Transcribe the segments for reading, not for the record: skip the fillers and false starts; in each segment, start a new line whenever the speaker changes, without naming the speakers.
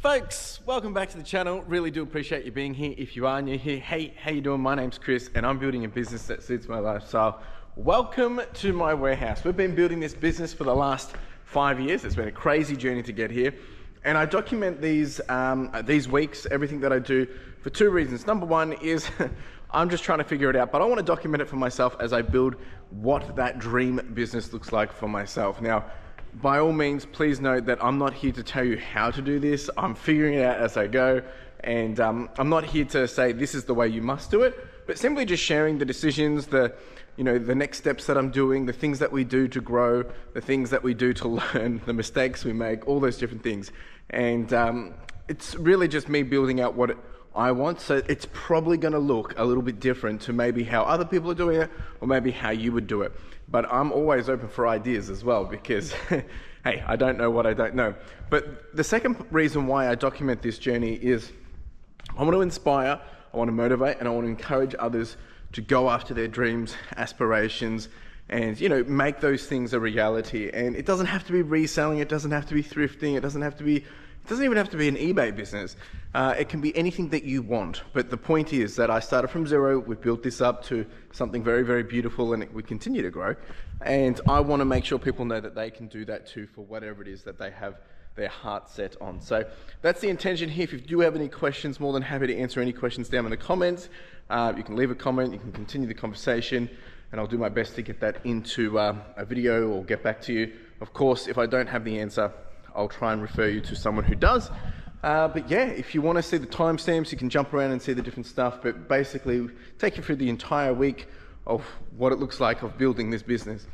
Folks, welcome back to the channel. Really do appreciate you being here. If you are new here, hey, how you doing? My name's Chris and I'm building a business that suits my lifestyle. Welcome to my warehouse. We've been building this business for the last 5 years. It's been a crazy journey to get here. And I document these weeks, everything that I do, for two reasons. Number one is I'm just trying to figure it out, but I want to document it for myself as I build what that dream business looks like for myself. Now, by all means, please note that I'm not here to tell you how to do this. I'm figuring it out as I go. And I'm not here to say this is the way you must do it, but simply just sharing the decisions, the next steps that I'm doing, the things that we do to grow, the things that we do to learn, the mistakes we make, all those different things. And it's really just me building out what I want. So it's probably going to look a little bit different to maybe how other people are doing it, or maybe how you would do it. But I'm always open for ideas as well, because hey, I don't know what I don't know. But the second reason why I document this journey is I want to inspire, I want to motivate, and I want to encourage others to go after their dreams, aspirations, and make those things a reality. And it doesn't have to be reselling, it doesn't have to be thrifting, it doesn't even have to be an eBay business. It can be anything that you want. But the point is that I started from zero, we've built this up to something very, very beautiful, and we continue to grow. And I want to make sure people know that they can do that too for whatever it is that they have their heart set on. So that's the intention here. If you do have any questions, more than happy to answer any questions down in the comments. You can leave a comment, you can continue the conversation, and I'll do my best to get that into a video or get back to you. Of course, if I don't have the answer, I'll try and refer you to someone who does. But yeah, if you want to see the timestamps, you can jump around and see the different stuff, but basically take you through the entire week of what it looks like of building this business.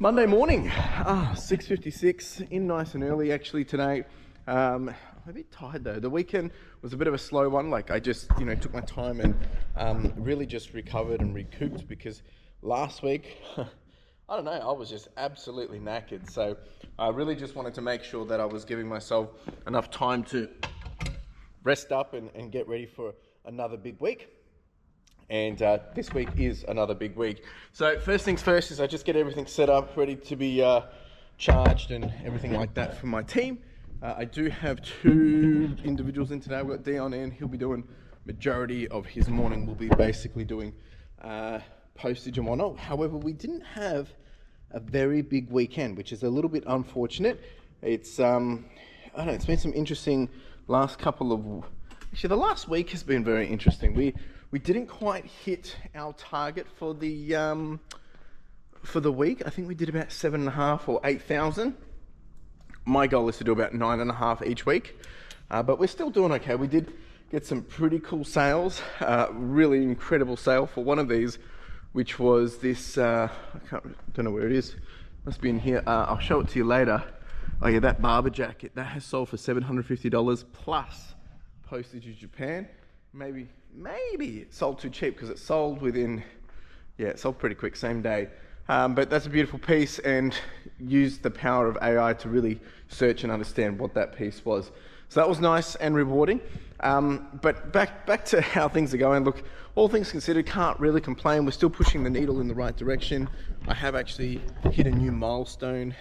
Monday morning, 6:56, in nice and early actually today. I'm a bit tired though. The weekend was a bit of a slow one. Like I just, took my time and really just recovered and recouped, because last week, I don't know, I was just absolutely knackered. So I really just wanted to make sure that I was giving myself enough time to rest up and get ready for another big week. And this week is another big week. So first things first is I just get everything set up, ready to be charged and everything like that for my team. I do have two individuals in today. We've got Dion in, he'll be doing majority of his morning. We'll be basically doing postage and whatnot. However, we didn't have a very big weekend, which is a little bit unfortunate. It's I don't know, it's been some interesting last couple of, actually the last week has been very interesting. We didn't quite hit our target for the week. I think we did about 7.5 or 8,000. My goal is to do about 9.5 each week, but we're still doing okay. We did get some pretty cool sales, really incredible sale for one of these, which was this, don't know where it is, must be in here, I'll show it to you later. Oh yeah, that barber jacket, that has sold for $750 plus postage in Japan. Maybe it sold too cheap because it sold within, it sold pretty quick, same day. But that's a beautiful piece, and used the power of AI to really search and understand what that piece was. So that was nice and rewarding. But back to how things are going. Look, all things considered, can't really complain. We're still pushing the needle in the right direction. I have actually hit a new milestone.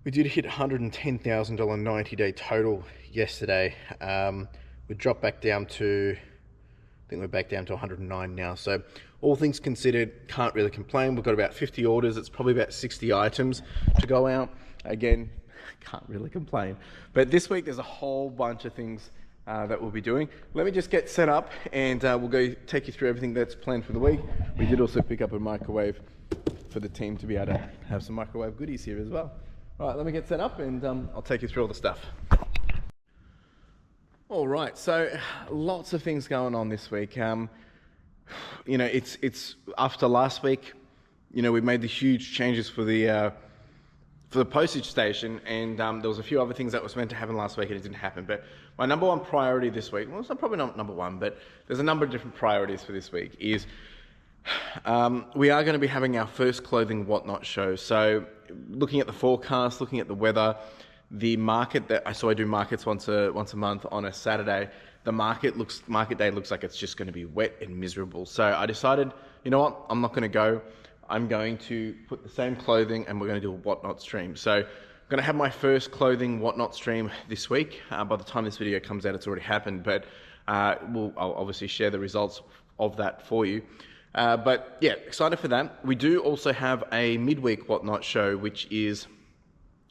We did hit $110,000 90-day total yesterday. We dropped back down to, I think we're back down to 109 now. So all things considered, can't really complain. We've got about 50 orders. It's probably about 60 items to go out. Again, can't really complain. But this week there's a whole bunch of things that we'll be doing. Let me just get set up, and we'll go take you through everything that's planned for the week. We did also pick up a microwave for the team to be able to have some microwave goodies here as well. All right, let me get set up, and I'll take you through all the stuff. All right, so lots of things going on this week. It's after last week. We made the huge changes for the postage station, and there was a few other things that was meant to happen last week and it didn't happen. But my number one priority this week, well, it's probably not number one, but there's a number of different priorities for this week, is we are going to be having our first clothing WhatNot show. So looking at the forecast, looking at the weather, the market I do markets once a month on a Saturday. The market day looks like it's just going to be wet and miserable. So I decided, you know what, I'm not going to go. I'm going to put the same clothing and we're going to do a WhatNot stream. So gonna have my first clothing WhatNot stream this week. By the time this video comes out, it's already happened, but I'll obviously share the results of that for you. But yeah, excited for that. We do also have a midweek WhatNot show, which is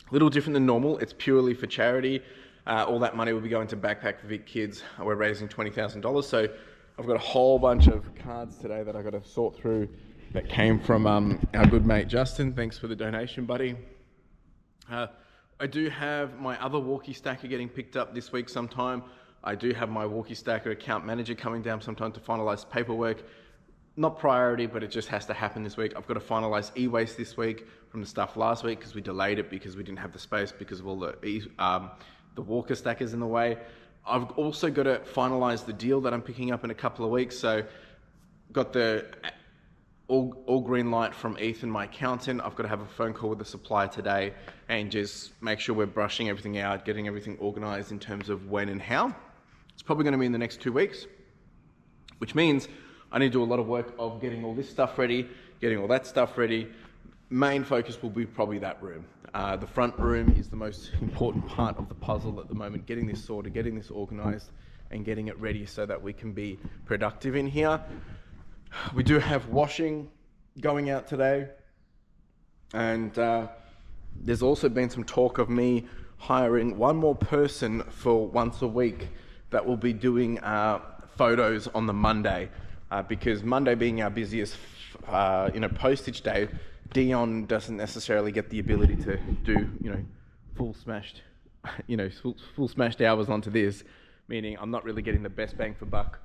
a little different than normal. It's purely for charity. All that money will be going to Backpack for Vic Kids. We're raising $20,000. So I've got a whole bunch of cards today that I've got to sort through that came from our good mate Justin. Thanks for the donation, buddy. I do have my other walkie stacker getting picked up this week sometime. I do have my walkie stacker account manager coming down sometime to finalize paperwork. Not priority, but it just has to happen this week. I've got to finalize e-waste this week from the stuff last week because we delayed it because we didn't have the space because of all the walker stackers in the way. I've also got to finalize the deal that I'm picking up in a couple of weeks. So got the all green light from Ethan, my accountant. I've got to have a phone call with the supplier today and just make sure we're brushing everything out, getting everything organized in terms of when and how. It's probably going to be in the next 2 weeks, which means I need to do a lot of work of getting all this stuff ready, getting all that stuff ready. Main focus will be probably that room. The front room is the most important part of the puzzle at the moment, getting this sorted, getting this organized, and getting it ready so that we can be productive in here. We do have washing going out today, and there's also been some talk of me hiring one more person for once a week that will be doing photos on the Monday. Because Monday being our busiest, postage day, Dion doesn't necessarily get the ability to do, full smashed hours onto this, meaning I'm not really getting the best bang for buck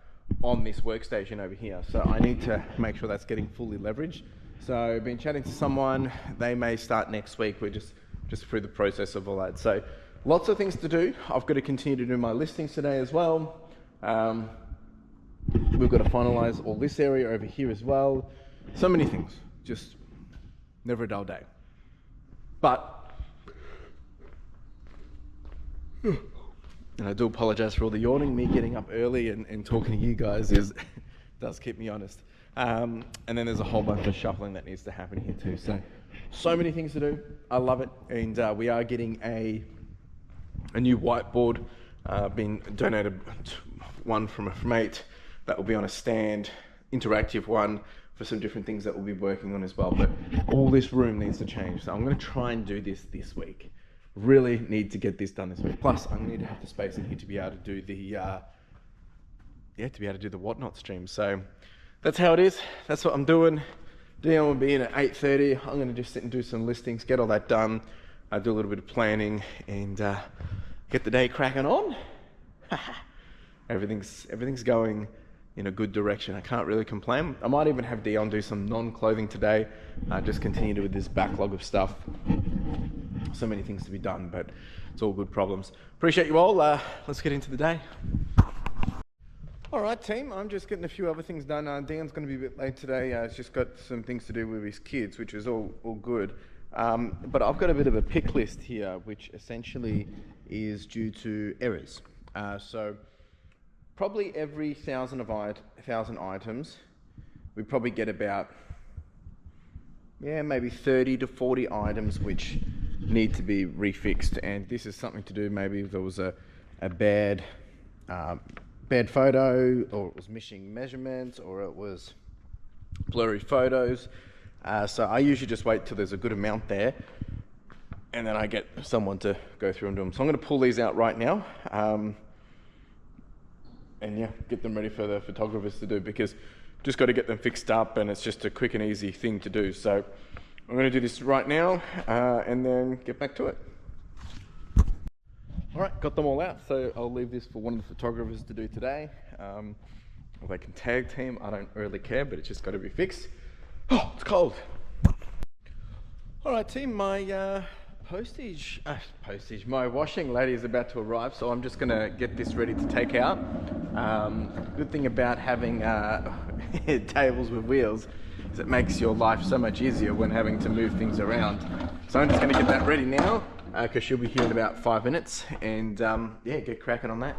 on this workstation over here. So I need to make sure that's getting fully leveraged. So I've been chatting to someone. They may start next week. We're just through the process of all that. So lots of things to do. I've got to continue to do my listings today as well. We've got to finalize all this area over here as well. So many things, just never a dull day. But, and I do apologize for all the yawning. Me getting up early and talking to you guys does keep me honest. And then there's a whole bunch of shuffling that needs to happen here too. So many things to do. I love it. And we are getting a new whiteboard, been donated one from a mate. That will be on a stand, interactive one for some different things that we'll be working on as well. But all this room needs to change. So I'm going to try and do this week. Really need to get this done this week. Plus, I need to have the space in here to be able to do the, the WhatNot stream. So that's how it is. That's what I'm doing. Dion will be in at 8:30. I'm going to just sit and do some listings, get all that done. Do a little bit of planning and get the day cracking on. Everything's going in a good direction. I can't really complain. I might even have Dion do some non-clothing today. Just continue with this backlog of stuff. So many things to be done, but it's all good problems. Appreciate you all. Let's get into the day. All right, team. I'm just getting a few other things done. Dion's going to be a bit late today. He's just got some things to do with his kids, which is all good. But I've got a bit of a pick list here, which essentially is due to errors. So probably every 1,000 items, we probably get about, maybe 30 to 40 items which need to be refixed. And this is something to do, maybe if there was a bad photo, or it was missing measurements, or it was blurry photos. So I usually just wait till there's a good amount there, and then I get someone to go through and do them. So I'm going to pull these out right now. And get them ready for the photographers to do, because just got to get them fixed up, and it's just a quick and easy thing to do. So I'm going to do this right now and then get back to it. All right, got them all out. So I'll leave this for one of the photographers to do today. If they can tag team, I don't really care, but it's just got to be fixed. Oh, it's cold. All right, team, my my washing lady is about to arrive, so I'm just gonna get this ready to take out. Good thing about having tables with wheels is it makes your life so much easier when having to move things around. So I'm just gonna get that ready now, because she'll be here in about 5 minutes, and get cracking on that.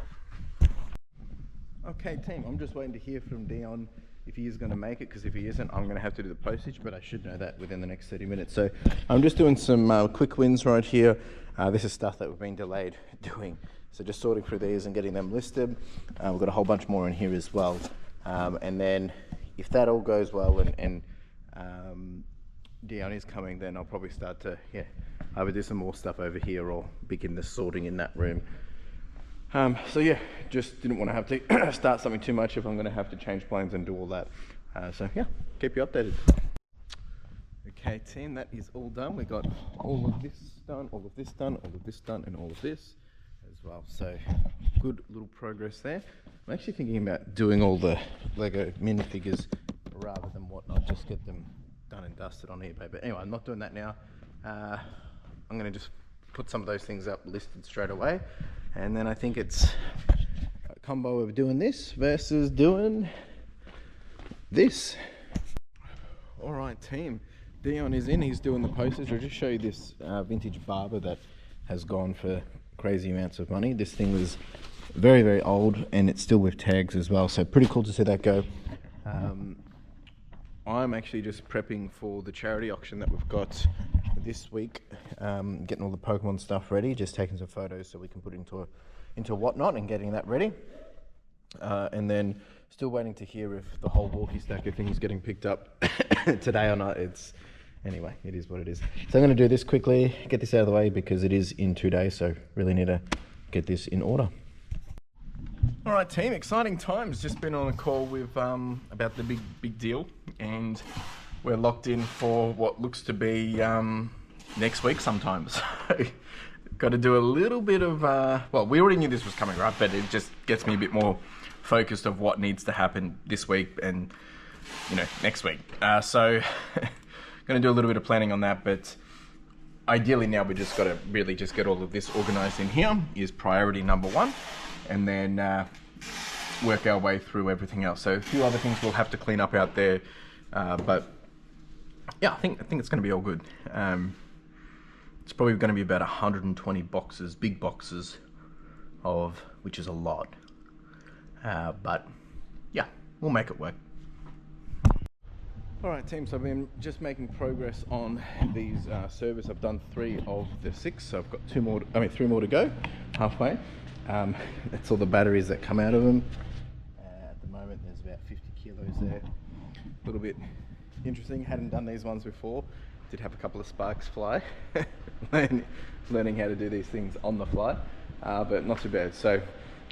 Okay, team, I'm just waiting to hear from Dion if he is going to make it, because if he isn't, I'm going to have to do the postage, but I should know that within the next 30 minutes. So I'm just doing some quick wins right here. This is stuff that we've been delayed doing. So just sorting through these and getting them listed. We've got a whole bunch more in here as well. And then if that all goes well and Dion is coming, then I'll probably start to, either do some more stuff over here or begin the sorting in that room. So yeah, just didn't want to have to start something too much if I'm going to have to change plans and do all that. So yeah, keep you updated. Okay team, that is all done. We got all of this done, all of this done, all of this done, and all of this as well. So good little progress there. I'm actually thinking about doing all the Lego minifigures rather than WhatNot, just get them done and dusted on eBay. But anyway, I'm not doing that now. I'm going to just put some of those things up listed straight away. And then I think it's a combo of doing this versus doing this. All right team, Dion is in, he's doing the posters. I'll just show you this vintage barber that has gone for crazy amounts of money. This thing was very, very old and it's still with tags as well. So pretty cool to see that go. I'm actually just prepping for the charity auction that we've got this week, getting all the Pokemon stuff ready, just taking some photos so we can put it into WhatNot and getting that ready. And then still waiting to hear if the whole walkie stacker thing is getting picked up today or not. Anyway, it is what it is. So I'm going to do this quickly, get this out of the way because it is in 2 days, so really need to get this in order. All right team, exciting times. Just been on a call with about the big deal, and we're locked in for what looks to be next week sometime. So got to do a little bit of well, we already knew this was coming, right? But it just gets me a bit more focused of what needs to happen this week and next week. So going to do a little bit of planning on that, but ideally now we just got to really just get all of this organized in here is priority number one, and then work our way through everything else. So a few other things we'll have to clean up out there, but yeah, I think it's going to be all good. It's probably going to be about 120 boxes, big boxes of, which is a lot, but yeah, we'll make it work. All right team, so I've been just making progress on these servers. I've done 3 of the 6, so I've got 3 more to go, halfway. That's all the batteries that come out of them. At the moment there's about 50 kilos there. A little bit interesting, hadn't done these ones before. Did have a couple of sparks fly. Learning how to do these things on the fly, but not too bad. So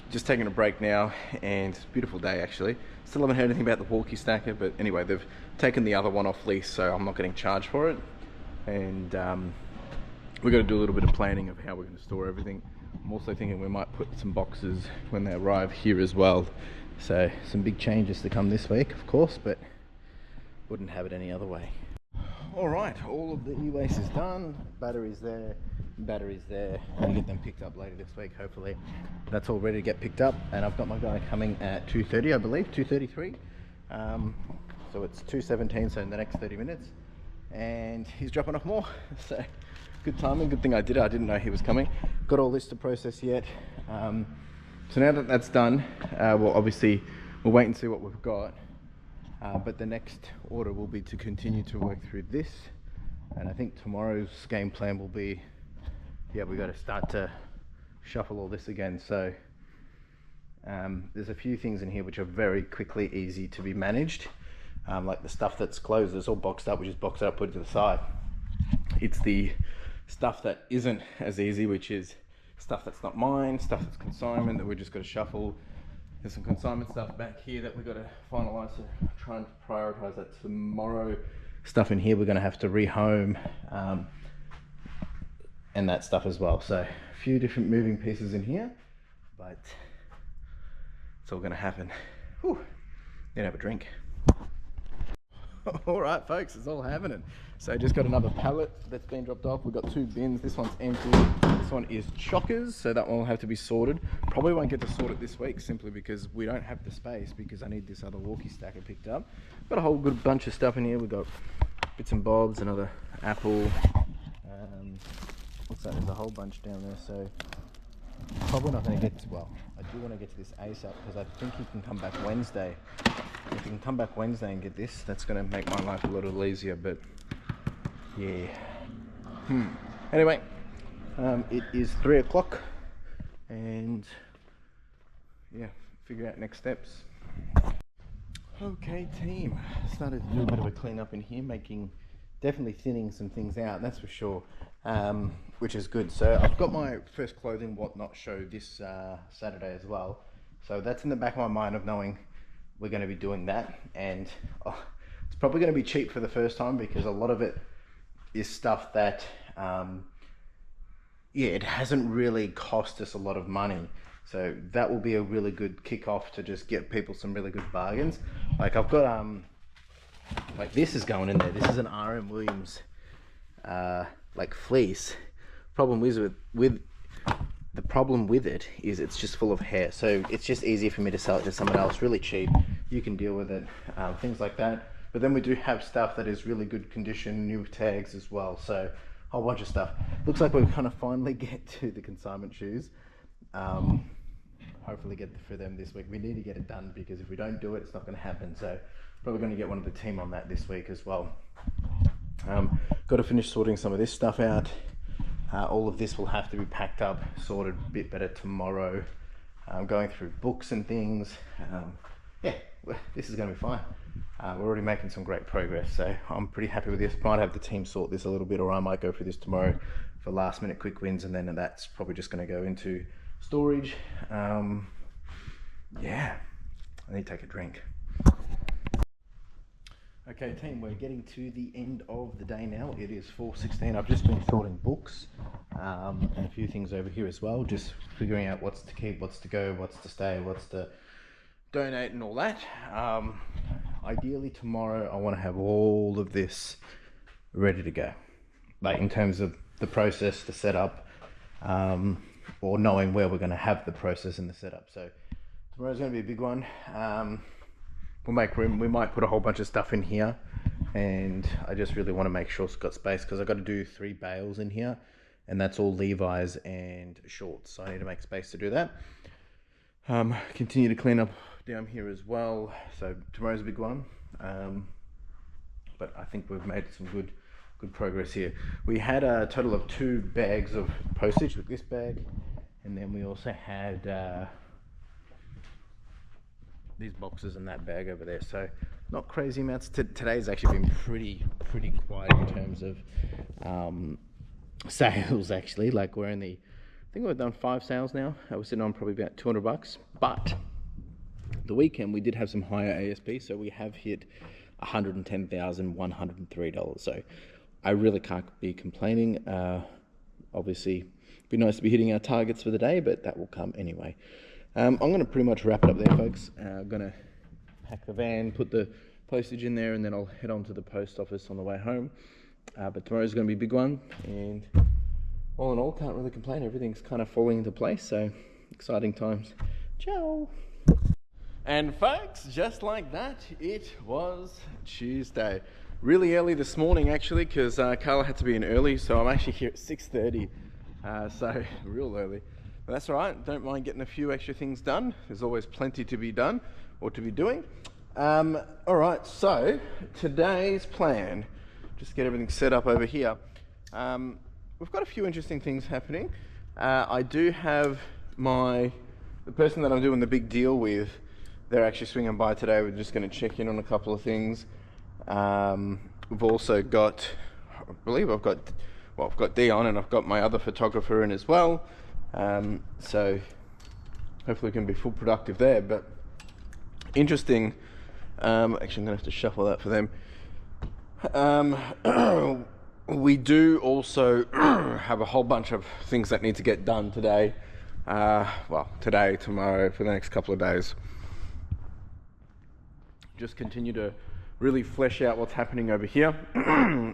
just taking a break now, and it's a beautiful day actually. Still haven't heard anything about the walkie stacker, but anyway, they've taken the other one off lease, so I'm not getting charged for it. And we've got to do a little bit of planning of how we're going to store everything. I'm also thinking we might put some boxes when they arrive here as well. So some big changes to come this week, of course, but wouldn't have it any other way. All right, all of the e-waste is done. Batteries there, batteries there. I'll get them picked up later this week, hopefully. That's all ready to get picked up, and I've got my guy coming at 2:30, I believe, 2:33. So it's 2:17, so in the next 30 minutes. And he's dropping off more, so good timing. Good thing I did it. I didn't know he was coming. Got all this to process yet. So now that that's done, well, obviously we'll wait and see what we've got. But the next order will be to continue to work through this, and I think tomorrow's game plan will be, yeah, we got to start to shuffle all this again. So there's a few things in here which are very quickly easy to be managed, like the stuff that's closed, it's all boxed up. We just box it up, put it to the side. It's the stuff that isn't as easy, which is stuff that's not mine, stuff that's consignment that we just got to shuffle. There's some consignment stuff back here that we've got to finalise, so try and prioritise that tomorrow. Stuff in here we're going to have to rehome, and that stuff as well. So a few different moving pieces in here, but it's all going to happen. Whew. Need to have a drink. All right, folks, it's all happening. So just got another pallet that's been dropped off. We've got 2 bins. This one's empty. This one is chockers, so that one will have to be sorted. Probably won't get to sort it this week simply because we don't have the space, because I need this other walkie stacker picked up. Got a whole good bunch of stuff in here. We've got bits and bobs, another apple. Looks like there's a whole bunch down there, so probably not going to get to, well, I do want to get to this ASAP because I think he can come back Wednesday. If he can come back Wednesday and get this, that's going to make my life a little easier, but yeah. Anyway, It is 3 o'clock, and yeah, figure out next steps. Okay, team, started to do a bit of a clean up in here, definitely thinning some things out, that's for sure, which is good. So I've got my first clothing WhatNot show this Saturday as well, so that's in the back of my mind of knowing we're going to be doing that. And it's probably going to be cheap for the first time, because a lot of it is stuff that it hasn't really cost us a lot of money. So that will be a really good kickoff to just get people some really good bargains. Like I've got like this is going in there. This is an RM Williams like fleece. Problem the problem with it is it's just full of hair. So it's just easy for me to sell it to someone else really cheap. You can deal with it, things like that. But then we do have stuff that is really good condition, new tags as well. So a whole bunch of stuff. Looks like we're gonna finally get to the consignment shoes. Hopefully get through them this week. We need to get it done, because if we don't do it, it's not going to happen. So probably going to get one of the team on that this week as well. Got to finish sorting some of this stuff out. All of this will have to be packed up, sorted a bit better tomorrow. Going through books and things. Yeah, this is going to be fine. We're already making some great progress, so I'm pretty happy with this. Might have the team sort this a little bit, or I might go through this tomorrow for last minute quick wins, and then that's probably just going to go into storage. Yeah, I need to take a drink. Okay, team, we're getting to the end of the day now. It is 4:16. I've just been sorting books and a few things over here as well, just figuring out what's to keep, what's to go, what's to stay, what's to donate and all that. Ideally tomorrow I want to have all of this ready to go, like in terms of the process, the setup, or knowing where we're going to have the process and the setup. So tomorrow's going to be a big one. We'll make room. We might put a whole bunch of stuff in here, and I just really want to make sure it's got space, because I've got to do 3 bales in here, and that's all Levi's and shorts, so I need to make space to do that. Continue to clean up down here as well, so tomorrow's a big one. But I think we've made some good progress here. We had a total of 2 bags of postage with this bag, and then we also had these boxes in that bag over there. So not crazy amounts. Today's actually been pretty quiet in terms of sales actually. Like we're I think we've done 5 sales now. We're sitting on probably about $200, but the weekend we did have some higher ASP, so we have hit $110,103. So I really can't be complaining. Obviously, it'd be nice to be hitting our targets for the day, but that will come anyway. I'm going to pretty much wrap it up there, folks. I'm going to pack the van, put the postage in there, and then I'll head on to the post office on the way home. But tomorrow's going to be a big one, and all in all, can't really complain. Everything's kind of falling into place, so exciting times. Ciao! And folks, just like that, it was Tuesday. Really early this morning actually, because Carla had to be in early, so I'm actually here at 6:30, so real early. But that's all right, don't mind getting a few extra things done. There's always plenty to be done or to be doing. All right, so today's plan, just get everything set up over here. We've got a few interesting things happening. I do have the person that I'm doing the big deal with, they're actually swinging by today. We're just going to check in on a couple of things. We've also got, I've got Dion, and I've got my other photographer in as well. So hopefully we can be full productive there. But interesting, actually I'm gonna have to shuffle that for them. We do also have a whole bunch of things that need to get done today. Today, tomorrow, for the next couple of days. Just continue to really flesh out what's happening over here.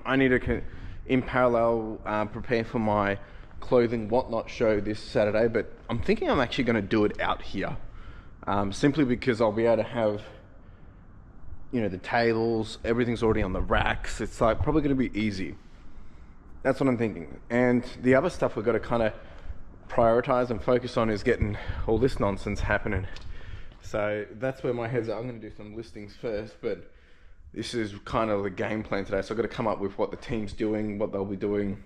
I need to, in parallel, prepare for my clothing WhatNot show this Saturday, but I'm thinking I'm actually going to do it out here, simply because I'll be able to have, the tables, everything's already on the racks. It's like probably going to be easy. That's what I'm thinking. And the other stuff we've got to kind of prioritize and focus on is getting all this nonsense happening. So that's where my head's at. I'm going to do some listings first, but this is kind of the game plan today. So I've got to come up with what the team's doing, what they'll be doing,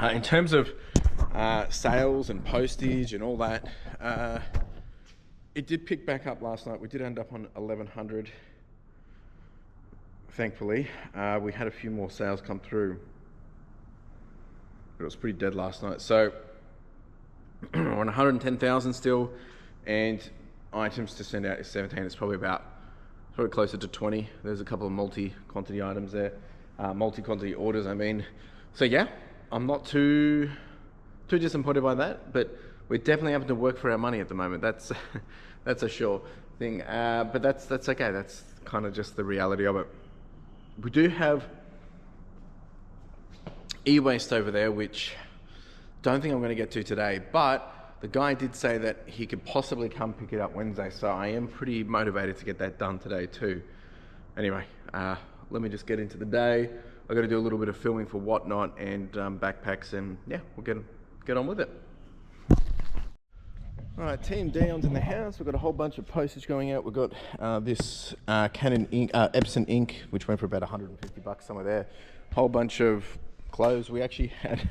In terms of sales and postage and all that, it did pick back up last night. We did end up on 1100. Thankfully, we had a few more sales come through, but it was pretty dead last night. So we're on 110,000 still, and items to send out is 17. It's probably closer to 20. There's a couple of multi-quantity items there, multi-quantity orders, I mean. So yeah, I'm not too disappointed by that, but we're definitely having to work for our money at the moment. That's that's a sure thing. But that's okay. That's kind of just the reality of it. We do have e-waste over there, which don't think I'm going to get to today, but the guy did say that he could possibly come pick it up Wednesday, so I am pretty motivated to get that done today too. Anyway, let me just get into the day. I've got to do a little bit of filming for WhatNot and backpacks, and yeah, we'll get on with it. All right, Team Dion's in the house. We've got a whole bunch of postage going out. We've got this Canon ink, Epson ink, which went for about 150 bucks somewhere there. Whole bunch of clothes. We actually had,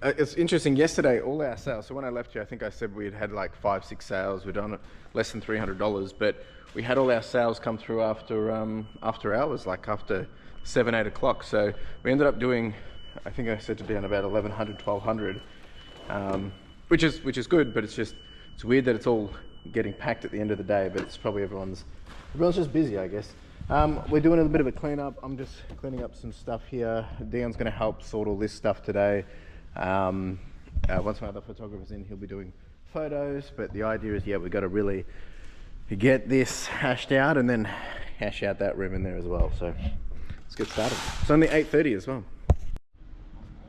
it's interesting, yesterday all our sales, so when I left here, I think I said we had like 5-6 sales. We'd done less than $300, but we had all our sales come through after hours, like after 7-8 o'clock. So we ended up doing, I think I said to Dion, about 1100, 1200, which is good, but it's weird that it's all getting packed at the end of the day, but it's probably everyone's just busy, I guess. We're doing a little bit of a cleanup. I'm just cleaning up some stuff here. Dion's going to help sort all this stuff today. Once my other photographer's in, he'll be doing photos, but the idea is, yeah, we've got to really get this hashed out and then hash out that room in there as well. So let's get started. It's only 8:30 as well.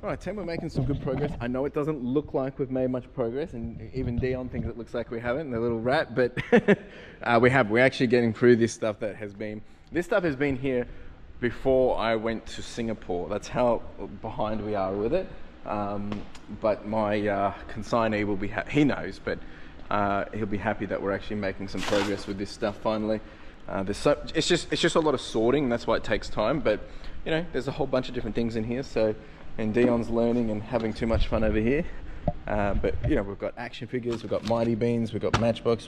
All right, Tim, we're making some good progress. I know it doesn't look like we've made much progress, and even Dion thinks it looks like we haven't, the little rat, but we have. We're actually getting through this stuff this stuff has been here before I went to Singapore. That's how behind we are with it. But my consignee will be, he knows, but he'll be happy that we're actually making some progress with this stuff finally. It's just a lot of sorting, that's why it takes time, but you know, there's a whole bunch of different things in here, so, and Dion's learning and having too much fun over here. But you know, we've got action figures, we've got Mighty Beans, we've got Matchbox,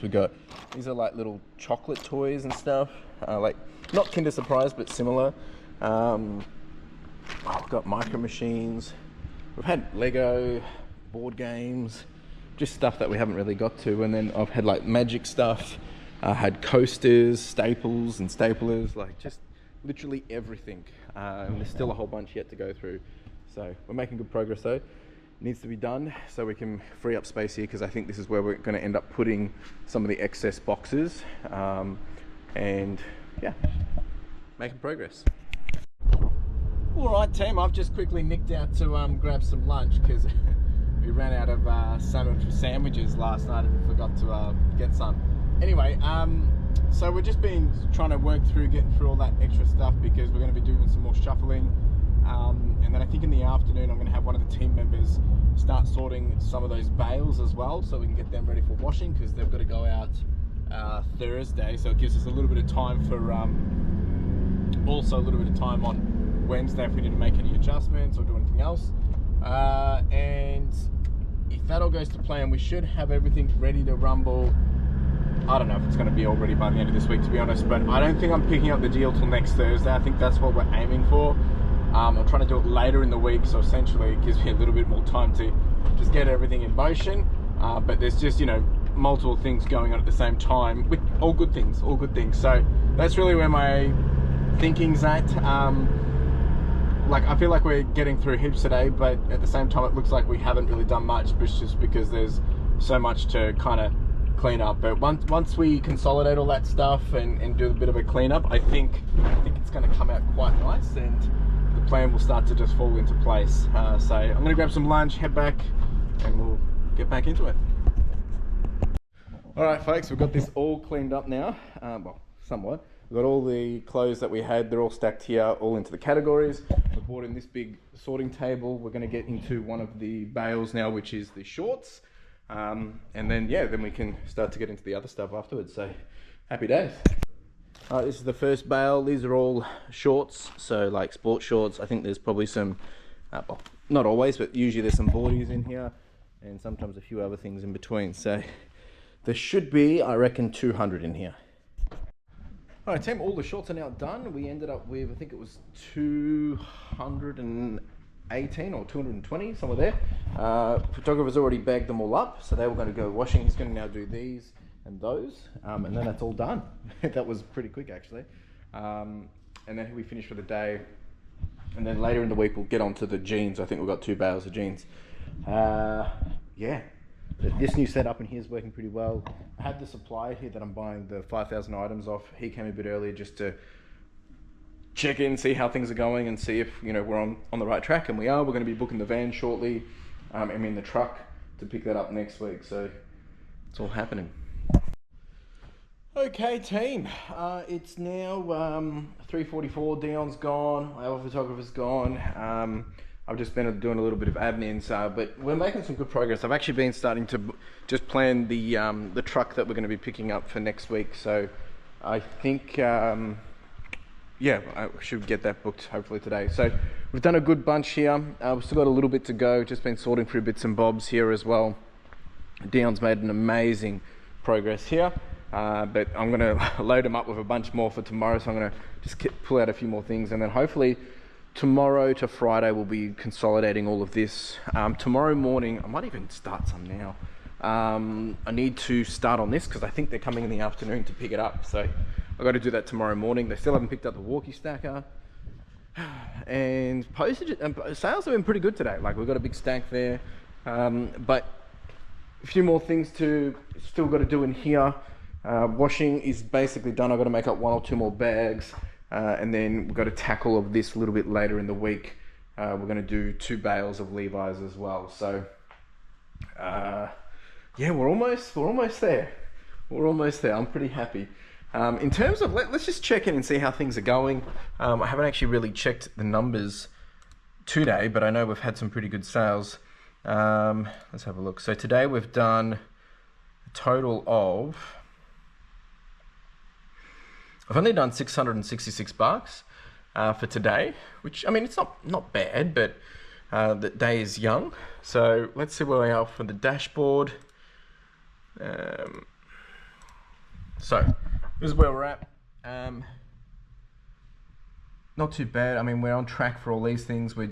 these are like little chocolate toys and stuff, like not Kinder Surprise, but similar. We've got Micro Machines, we've had Lego, board games, just stuff that we haven't really got to, and then I've had like magic stuff, had coasters, staples and staplers, like just literally everything. And there's still a whole bunch yet to go through. So we're making good progress though. It needs to be done so we can free up space here, because I think this is where we're going to end up putting some of the excess boxes. And yeah, making progress. All right, team, I've just quickly nicked out to grab some lunch, because we ran out of salmon for sandwiches last night and forgot to get some. Anyway, so we're just trying to work through getting through all that extra stuff, because we're going to be doing some more shuffling. And then I think in the afternoon I'm going to have one of the team members start sorting some of those bales as well, so we can get them ready for washing, because they've got to go out Thursday, so it gives us a little bit of time for also a little bit of time on Wednesday if we need to make any adjustments or do anything else. And if that all goes to plan, we should have everything ready to rumble. I don't know if it's going to be all ready by the end of this week, to be honest, but I don't think I'm picking up the deal till next Thursday. I think that's what we're aiming for. I'm trying to do it later in the week, so essentially it gives me a little bit more time to just get everything in motion. But there's just, you know, multiple things going on at the same time, with all good things. So that's really where my thinking's at. Like, I feel like we're getting through heaps today, but at the same time it looks like we haven't really done much, just because there's so much to kind of clean up. But once we consolidate all that stuff and do a bit of a cleanup, I think it's going to come out quite nice, and the plan will start to just fall into place. So I'm going to grab some lunch, head back, and we'll get back into it. All right, folks, we've got this all cleaned up now. Well, somewhat. We've got all the clothes that we had, they're all stacked here, all into the categories. We brought in this big sorting table. We're going to get into one of the bales now, which is the shorts. And then, yeah, then we can start to get into the other stuff afterwards. So, happy days. All right, this is the first bale. These are all shorts, so like sport shorts. I think there's probably some Well, not always, but usually there's some boardies in here and sometimes a few other things in between. So there should be, I reckon, 200 in here. All right, team, all the shots are now done. We ended up with, I think it was 218 or 220, somewhere there. Photographer's already bagged them all up, so they were going to go washing. He's going to now do these and those, and then that's all done. That was pretty quick, actually. And then we finish for the day. And then later in the week, we'll get onto the jeans. I think we've got 2 bales of jeans. Yeah, this new setup in here is working pretty well. I had the supplier here that I'm buying the 5,000 items off. He came a bit earlier just to check in, see how things are going, and see if we're on the right track. And we are. We're going to be booking the van shortly. I'm in the truck to pick that up next week. So it's all happening. Okay, team. It's now 3:44. Dion's gone. Our photographer's gone. I've just been doing a little bit of admin, but we're making some good progress. I've actually been starting to just plan the truck that we're going to be picking up for next week. So I think, yeah, I should get that booked hopefully today. So we've done a good bunch here. We've still got a little bit to go. Just been sorting through bits and bobs here as well. Dion's made an amazing progress here. But I'm going to load them up with a bunch more for tomorrow. So I'm going to just pull out a few more things, and then hopefully tomorrow to Friday we'll be consolidating all of this. Tomorrow morning, I might even start some now. I need to start on this because I think they're coming in the afternoon to pick it up. So I've got to do that tomorrow morning. They still haven't picked up the walkie stacker. And postage and sales have been pretty good today. Like, we've got a big stack there. But a few more things still got to do in here. Washing is basically done. I've got to make up 1 or 2 more bags, and then we've got to tackle of this a little bit later in the week. We're going to do 2 bales of Levi's as well. So yeah, we're almost there. We're almost there. I'm pretty happy. In terms of, let's just check in and see how things are going. I haven't actually really checked the numbers today, but I know we've had some pretty good sales. Let's have a look. So today we've done a total of, I've only done $666 for today, which, I mean, it's not bad, but the day is young. So let's see where we are for the dashboard. So this is where we're at. Not too bad. I mean, we're on track for all these things. We're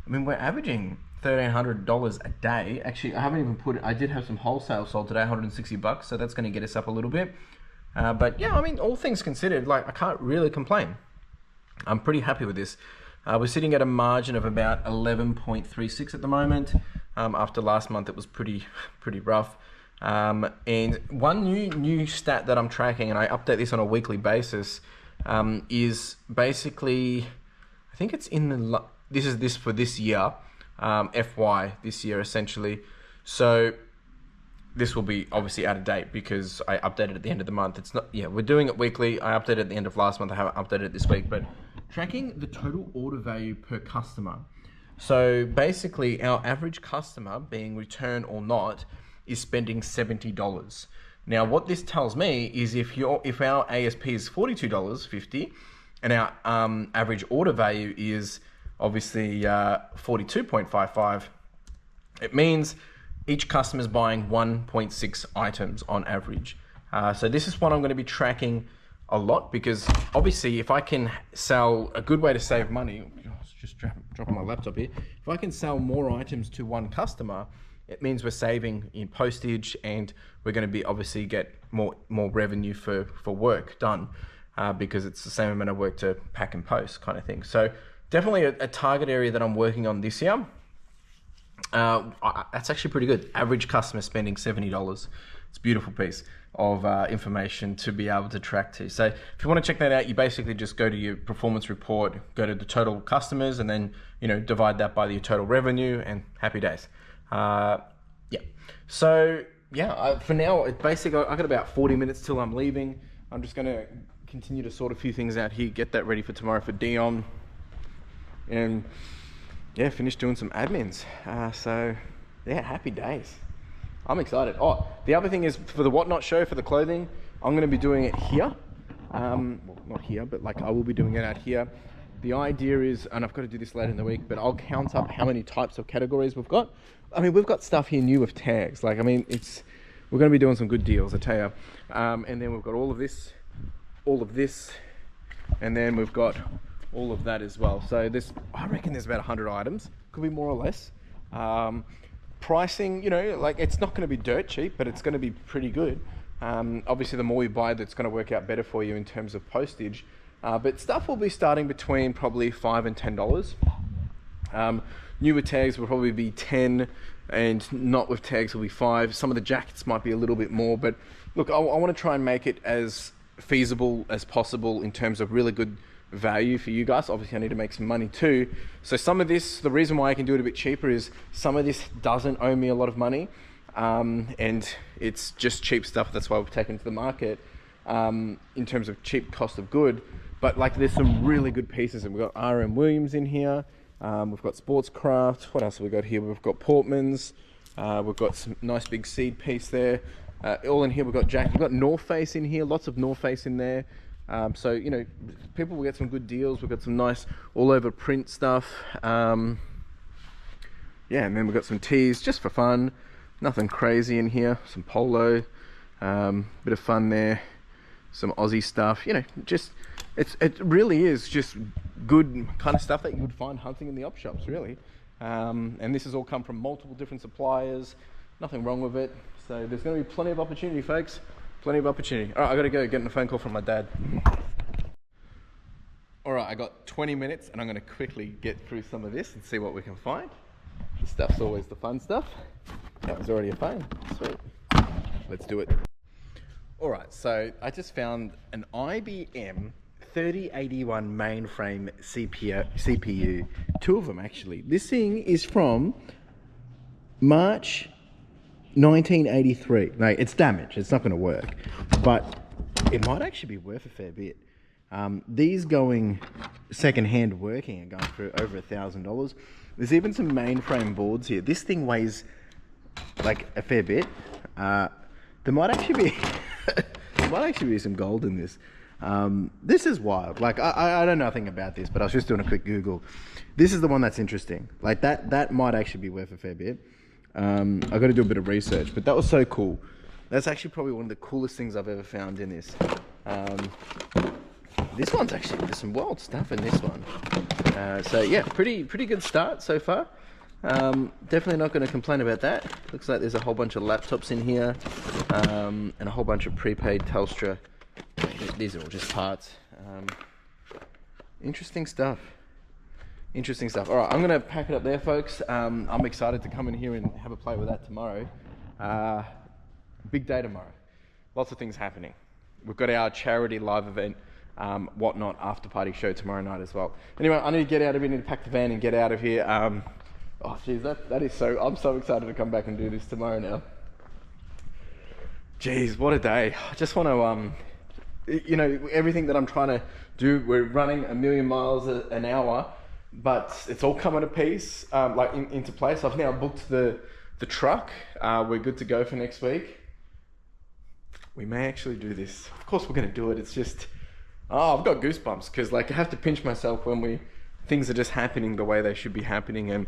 averaging $1,300 a day. Actually, I haven't even I did have some wholesale sold today, $160, so that's going to get us up a little bit. But yeah, I mean, all things considered, like, I can't really complain. I'm pretty happy with this. We're sitting at a margin of about 11.36 at the moment. After last month, it was pretty rough. And one new stat that I'm tracking, and I update this on a weekly basis, is basically, I think it's in this for this year, FY this year essentially. So this will be obviously out of date because I updated at the end of the month. It's not, yeah, we're doing it weekly. I updated at the end of last month. I haven't updated it this week, but tracking the total order value per customer. So basically our average customer, being return or not, is spending $70. Now what this tells me is if our ASP is $42.50 and our average order value is obviously 42.55, it means each customer is buying 1.6 items on average. So this is what I'm going to be tracking a lot, because obviously if I can sell, a good way to save money, just dropping my laptop here, if I can sell more items to one customer, it means we're saving in postage, and we're going to be obviously get more revenue for work done, because it's the same amount of work to pack and post kind of thing. So definitely a target area that I'm working on this year. That's actually pretty good. Average customer spending $70. It's a beautiful piece of information to be able to track to. So if you want to check that out, you basically just go to your performance report, go to the total customers, and then divide that by your total revenue, and happy days. Yeah. So yeah, for now, it's basically, I got about 40 minutes till I'm leaving. I'm just going to continue to sort a few things out here, get that ready for tomorrow for Dion, and yeah, finish doing some admins. So yeah, happy days. I'm excited. Oh, the other thing is for the WhatNot show, for the clothing, I'm going to be doing it here. Well, not here, but like I will be doing it out here. the idea is, and I've got to do this later in the week, but I'll count up how many types of categories we've got. I mean, we've got stuff here new with tags. Like, I mean, we're going to be doing some good deals, I tell you. And then we've got all of this, and then we've got all of that as well. So I reckon there's about 100 items. Could be more or less. Pricing, you know, like, it's not going to be dirt cheap, but it's going to be pretty good. Obviously, the more you buy, that's going to work out better for you in terms of postage. But stuff will be starting between probably $5 and $10. Newer tags will probably be 10, and not with tags will be 5. Some of the jackets might be a little bit more, but look, I want to try and make it as feasible as possible in terms of really good value for you guys. Obviously, I need to make some money too. So some of this, the reason why I can do it a bit cheaper is some of this doesn't owe me a lot of money, and it's just cheap stuff. That's why we've taken it to the market in terms of cheap cost of good. But like, there's some really good pieces, and we've got R.M. Williams in here. We've got Sportscraft. What else have we got here? We've got Portman's. We've got some nice big seed piece there. All in here. We've got Jack. We've got North Face in here. Lots of North Face in there. So, you know, people will get some good deals. We've got some nice all over print stuff. Yeah, and then we've got some tees just for fun. Nothing crazy in here. Some polo. Bit of fun there. Some Aussie stuff. You know, just it really is just good kind of stuff that you would find hunting in the op shops, really. And this has all come from multiple different suppliers. Nothing wrong with it. So there's going to be plenty of opportunity, folks. Plenty of opportunity. All right, I got to go getting a phone call from my dad. All right, I got 20 minutes, and I'm going to quickly get through some of this and see what we can find. This stuff's always the fun stuff. That was already a phone. Sweet. Let's do it. All right, so I just found an IBM 3081 mainframe CPU. Two of them, actually. This thing is from March 1983. No, it's damaged. It's not going to work. But it might actually be worth a fair bit. These going second-hand working are going for over $1,000. There's even some mainframe boards here. This thing weighs like a fair bit. There might actually be some gold in this. This is wild. Like, I don't know nothing about this, but I was just doing a quick Google. This is the one that's interesting. Like, that might actually be worth a fair bit. I've got to do a bit of research, but that was so cool. That's actually probably one of the coolest things I've ever found in this. This one's actually, there's some wild stuff in this one. So yeah, pretty good start so far. Definitely not going to complain about that. Looks like there's a whole bunch of laptops in here, and a whole bunch of prepaid Telstra. These are all just parts. Interesting stuff. Interesting stuff. All right, I'm going to pack it up there, folks. I'm excited to come in here and have a play with that tomorrow. Big day tomorrow. Lots of things happening. We've got our charity live event, WhatNot after party show tomorrow night as well. Anyway, I need to get out of here. I need to pack the van and get out of here. Oh, geez, that is so... I'm so excited to come back and do this tomorrow now. Geez, what a day. I just want to... you know, everything that I'm trying to do, we're running 1,000,000 miles an hour, but it's all coming to piece, like into place. I've now booked the truck. We're good to go for next week. We may actually do this. Of course we're going to do it. It's just, I've got goosebumps because, like, I have to pinch myself when things are just happening the way they should be happening. And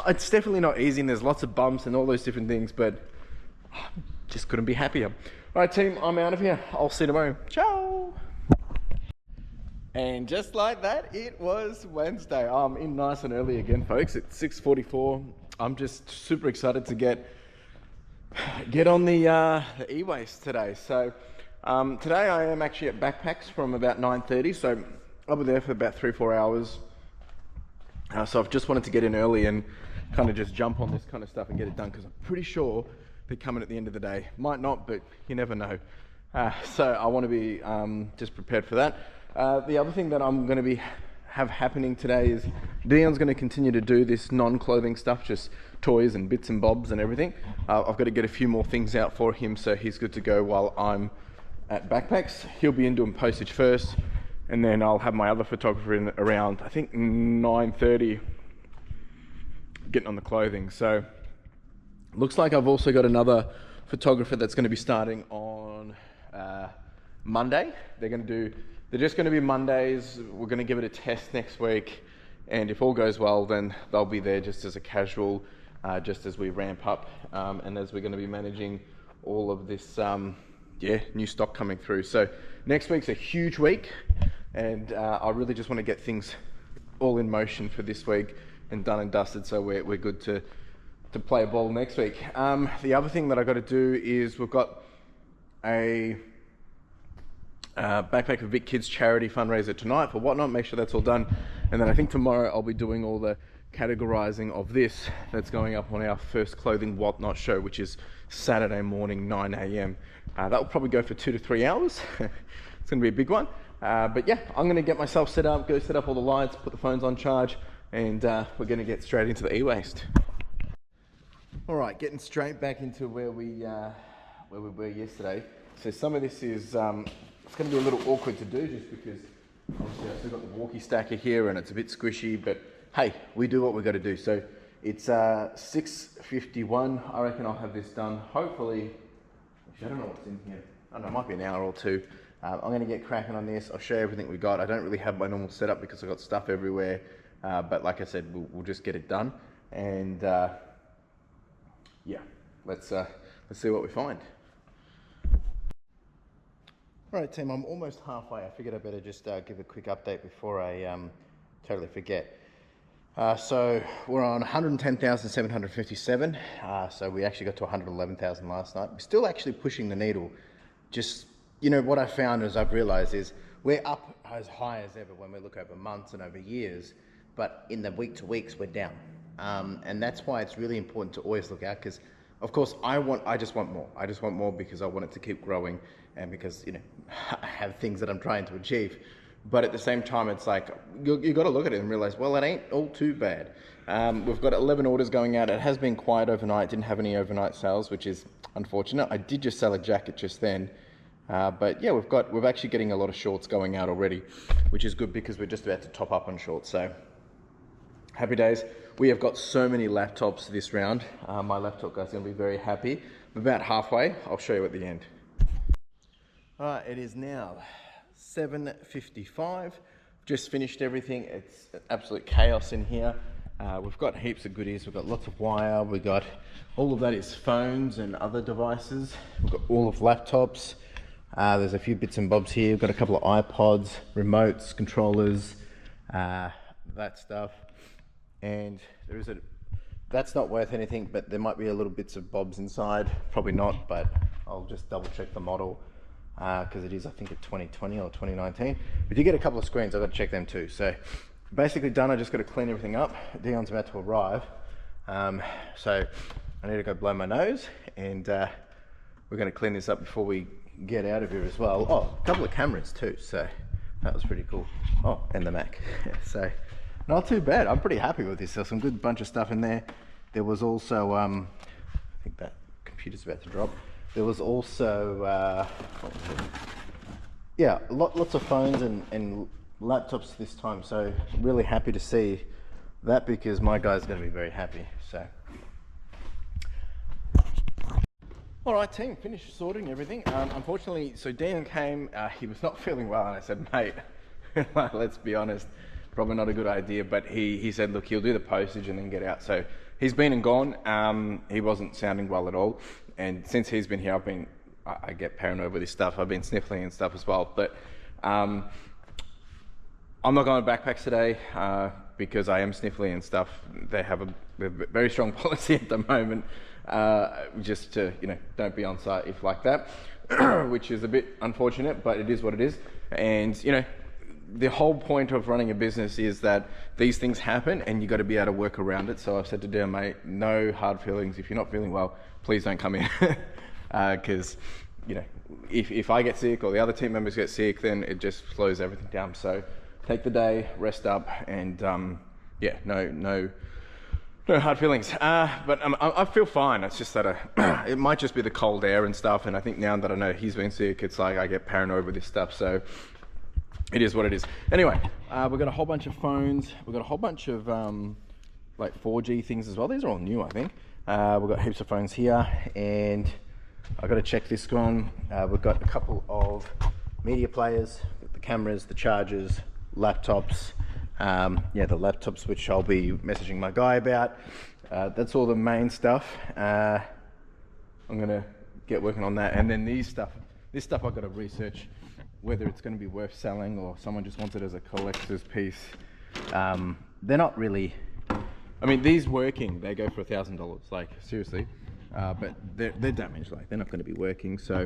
it's definitely not easy, and there's lots of bumps and all those different things, but just couldn't be happier. All right, team, I'm out of here. I'll see you tomorrow. Ciao. And just like that, it was Wednesday. I'm in nice and early again, folks. It's 6:44. I'm just super excited to get on the e-waste today. So today I am actually at Backpacks from about 9:30. So I'll be there for about 3-4 hours. So I've just wanted to get in early and kind of just jump on this kind of stuff and get it done, because I'm pretty sure they're coming at the end of the day. Might not, but you never know. So I want to be just prepared for that. The other thing that I'm going to have happening today is Dion's going to continue to do this non-clothing stuff, just toys and bits and bobs and everything. I've got to get a few more things out for him so he's good to go while I'm at Backpacks. He'll be in doing postage first, and then I'll have my other photographer in around, I think, 9:30, getting on the clothing. So looks like I've also got another photographer that's going to be starting on Monday. They're going to do they're just going to be Mondays. We're going to give it a test next week, and if all goes well, then they'll be there just as a casual, just as we ramp up, and as we're going to be managing all of this new stock coming through. So next week's a huge week, and I really just want to get things all in motion for this week and done and dusted, so we're good to play ball next week. The other thing that I got to do is we've got a Backpack for Vic Kids charity fundraiser tonight for WhatNot. Make sure that's all done, and then I think tomorrow I'll be doing all the categorizing of this that's going up on our first clothing WhatNot show, which is Saturday morning 9 a.m. That will probably go for 2 to 3 hours. It's going to be a big one, but yeah, I'm going to get myself set up, go set up all the lights, put the phones on charge, and we're going to get straight into the e-waste. All right, getting straight back into where we were yesterday. So some of this is it's going to be a little awkward to do, just because obviously I've still got the walkie stacker here and it's a bit squishy, but hey, we do what we got to do. So it's 6:51. I reckon I'll have this done. Hopefully, actually, I don't know what's in here. I don't know, it might be an hour or two. I'm going to get cracking on this. I'll show you everything we got. I don't really have my normal setup because I've got stuff everywhere. But like I said, we'll just get it done. And yeah, let's see what we find. All right, team, I'm almost halfway. I figured I better just give a quick update before I totally forget. So we're on 110,757. So we actually got to 111,000 last night. We're still actually pushing the needle. Just, you know, what I found is I've realized is we're up as high as ever when we look over months and over years, but in the week to weeks, we're down. And that's why it's really important to always look out, because of course I just want more. I just want more because I want it to keep growing, and because, you know, I have things that I'm trying to achieve. But at the same time, it's like, you got to look at it and realize, well, it ain't all too bad. We've got 11 orders going out. It has been quiet overnight. Didn't have any overnight sales, which is unfortunate. I did just sell a jacket just then. But yeah, we're actually getting a lot of shorts going out already, which is good because we're just about to top up on shorts. So happy days. We have got so many laptops this round. My laptop guy's going to be very happy. I'm about halfway. I'll show you at the end. All right, it is now 7:55. Just finished everything. It's absolute chaos in here. We've got heaps of goodies. We've got lots of wire. We got all of that is phones and other devices. We've got all of laptops. There's a few bits and bobs here. We've got a couple of iPods, remotes, controllers, that stuff. And there is that's not worth anything, but there might be a little bits of bobs inside. Probably not, but I'll just double check the model, because it is, I think, a 2020 or 2019. But you get a couple of screens, I've got to check them too. So basically done. I just got to clean everything up. Dion's about to arrive, so I need to go blow my nose, and we're going to clean this up before we get out of here as well. Oh, a couple of cameras too, so that was pretty cool. Oh, and the Mac. So not too bad. I'm pretty happy with this. There's some good bunch of stuff in there. There was also I think that computer's about to drop. There was also yeah, lots of phones and laptops this time, so really happy to see that, because my guy's going to be very happy. So all right, team, finished sorting everything. Unfortunately, so Dion came, he was not feeling well, and I said, mate, let's be honest, probably not a good idea, but he said, look, he'll do the postage and then get out. So he's been and gone. He wasn't sounding well at all, and since he's been here, I get paranoid with this stuff. I've been sniffling and stuff as well, but I'm not going to backpacks today because I am sniffly and stuff. They have a very strong policy at the moment, just to, you know, don't be on site if like that, which is a bit unfortunate, but it is what it is. And, you know, the whole point of running a business is that these things happen and you got to be able to work around it. So I've said to Dan, mate, no hard feelings. If you're not feeling well, please don't come in. Because, you know, if I get sick or the other team members get sick, then it just slows everything down. So take the day, rest up, and yeah, no hard feelings. But I feel fine. It's just that it might just be the cold air and stuff. And I think now that I know he's been sick, it's like I get paranoid with this stuff. So it is what it is. Anyway, we've got a whole bunch of phones. We've got a whole bunch of like 4G things as well. These are all new, I think. We've got heaps of phones here, and I've got to check this one. We've got a couple of media players, the
cameras, the chargers, laptops. Yeah, the laptops, which I'll be messaging my guy about. That's all the main stuff. I'm gonna get working on that, and then this stuff I've got to research whether it's going to be worth selling or someone just wants it as a collector's piece. They're not really. I mean, these working, they go for $1,000. Like seriously, but they're damaged. Like they're not going to be working. So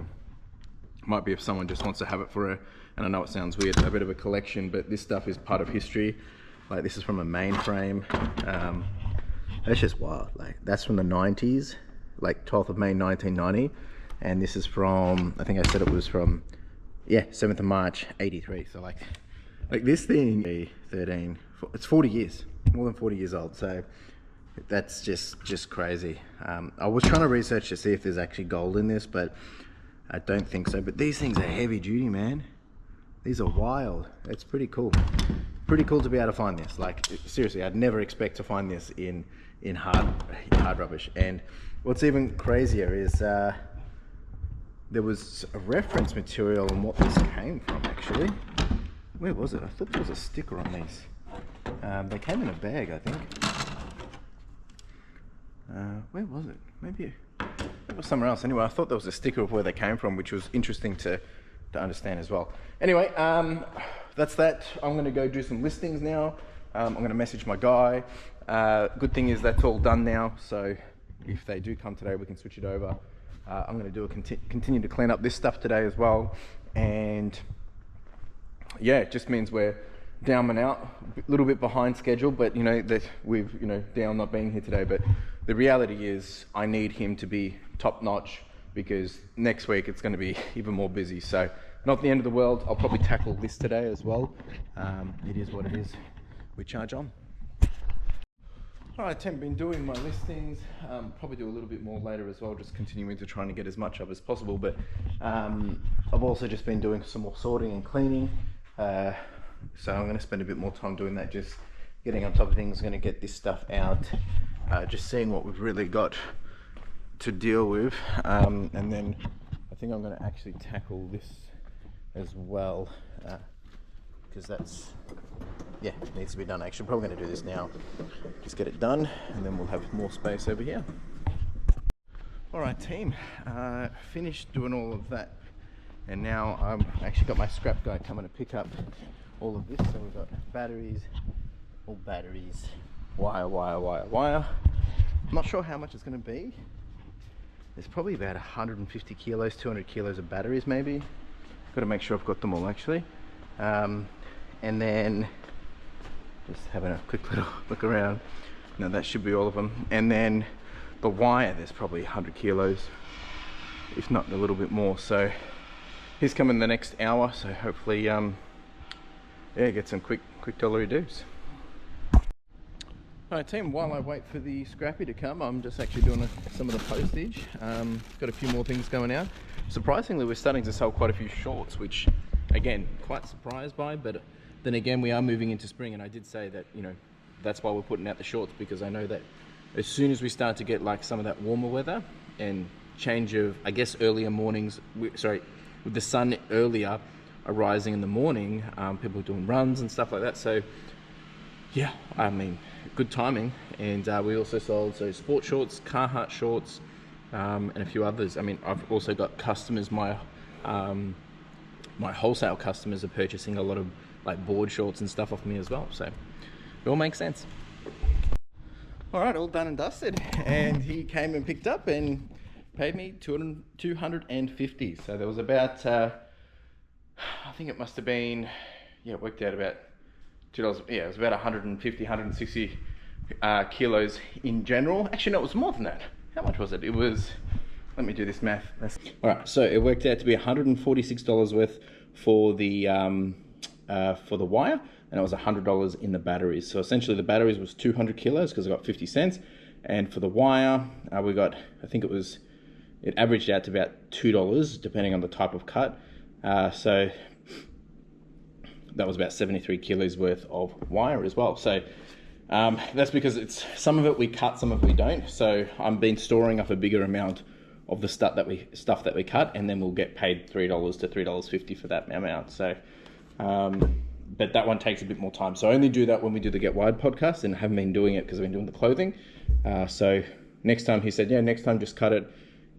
might be if someone just wants to have it for and I know it sounds weird, a bit of a collection, but this stuff is part of history. Like this is from a mainframe. That's just wild. Like that's from the 90s, like 12th of May 1990, and this is from, I think I said it was from, yeah, 7th of March 83. So like this thing, 13, it's 40 years, more than 40 years old. So that's just crazy. I was trying to research to see if there's actually gold in this, but I don't think so. But these things are heavy duty, man. These are wild. It's pretty cool. Pretty cool to be able to find this. Like seriously, I'd never expect to find this in hard rubbish. And what's even crazier is there was a reference material on what this came from actually. Where was it? I thought there was a sticker on these. They came in a bag, I think. Where was it? Maybe it was somewhere else. Anyway, I thought there was a sticker of where they came from, which was interesting to understand as well. Anyway, that's that. I'm going to go do some listings now. I'm going to message my guy. Good thing is that's all done now. So if they do come today, we can switch it over. I'm going to do continue to clean up this stuff today as well. And yeah, it just means we're down and out, a little bit behind schedule, but you know that we've, you know, Dale not being here today, but the reality is I need him to be top notch because next week it's going to be even more busy. So not the end of the world. I'll probably tackle this today as well. It is what it is. We charge on. All right, Tim, been doing my listings. Probably do a little bit more later as well, just continuing to trying to get as much up as possible. But I've also just been doing some more sorting and cleaning. So I'm going to spend a bit more time doing that, just getting on top of things. Going to get this stuff out, just seeing what we've really got to deal with, and then I think I'm going to actually tackle this as well, because that's, yeah, it needs to be done. Actually, I'm probably going to do this now, just get it done, and then we'll have more space over here. All right, team, finished doing all of that, and now I've actually got my scrap guy coming to pick up all of this. So we've got batteries, all batteries, wire. I'm not sure how much it's going to be. There's probably about 150 kilos, 200 kilos of batteries maybe. Got to make sure I've got them all actually. And then just having a quick little look around. No, that should be all of them. And then the wire, there's probably 100 kilos, if not a little bit more. So he's coming in the next hour, so hopefully yeah, get some quick dollar do's. Alright team, while I wait for the scrappy to come, I'm just actually doing some of the postage. Got a few more things going out. Surprisingly, we're starting to sell quite a few shorts, which again, quite surprised by, but then again, we are moving into spring, and I did say that, you know, that's why we're putting out the shorts, because I know that as soon as we start to get like some of that warmer weather and change of, I guess, earlier mornings, with the sun earlier arising in the morning, people are doing runs and stuff like that. So yeah, I mean, good timing. And we also sold sport shorts, Carhartt shorts, and a few others. I mean, I've also got customers, my wholesale customers are purchasing a lot of like board shorts and stuff off me as well. So it all makes sense. All right, all done and dusted. And he came and picked up and paid me $250. So there was about, I think it must have been, yeah, it worked out about $2. Yeah, it was about 150, 160 kilos in general. Actually, no, it was more than that. How much was it? It was, let me do this math. All right, so it worked out to be $146 worth for the wire, and it was $100 in the batteries. So essentially the batteries was 200 kilos because I got 50 cents. And for the wire, we got, I think it averaged out to about $2 depending on the type of cut. So that was about 73 kilos worth of wire as well. So that's because it's, some of it we cut, some of it we don't. So I've been storing up a bigger amount of the stuff that we cut, and then we'll get paid $3 to $3.50 for that amount. So But that one takes a bit more time. So I only do that when we do the Get Wired podcast, and haven't been doing it because I've been doing the clothing. So next time he said, yeah, next time just cut it.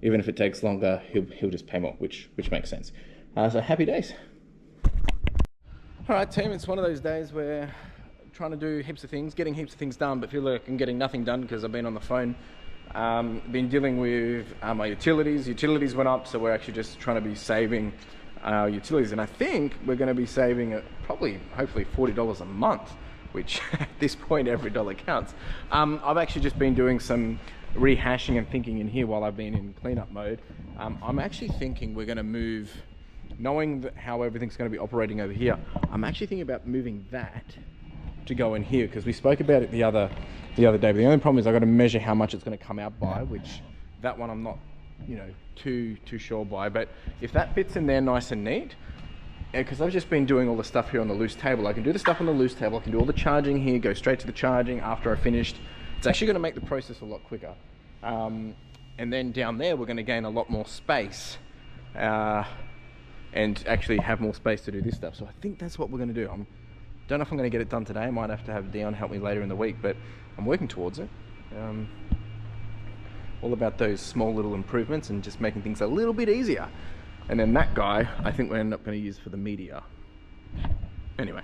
Even if it takes longer, he'll just pay more, which makes sense. So happy days. All right, team, it's one of those days where I'm trying to do heaps of things, getting heaps of things done, but feel like I'm getting nothing done because I've been on the phone. Been dealing with my utilities. Utilities went up, so we're actually just trying to be saving our utilities. And I think we're going to be saving probably, hopefully $40 a month, which at this point, every dollar counts. I've actually just been doing some rehashing and thinking in here while I've been in cleanup mode. I'm actually thinking we're going to move, knowing that how everything's going to be operating over here, I'm actually thinking about moving that to go in here, because we spoke about it the other day, but the only problem is I've got to measure how much it's going to come out by, which that one I'm not, too sure by. But if that fits in there nice and neat, because I've just been doing all the stuff here on the loose table, I can do the stuff on the loose table, I can do all the charging here, go straight to the charging after I finished. It's actually going to make the process a lot quicker. And then down there, we're going to gain a lot more space and actually have more space to do this stuff. So I think that's what we're going to do. Don't know if I'm going to get it done today. I might have to have Dion help me later in the week, but I'm working towards it. All about those small little improvements and just making things a little bit easier. And then that guy, I think we're end up going to use for the media. Anyway.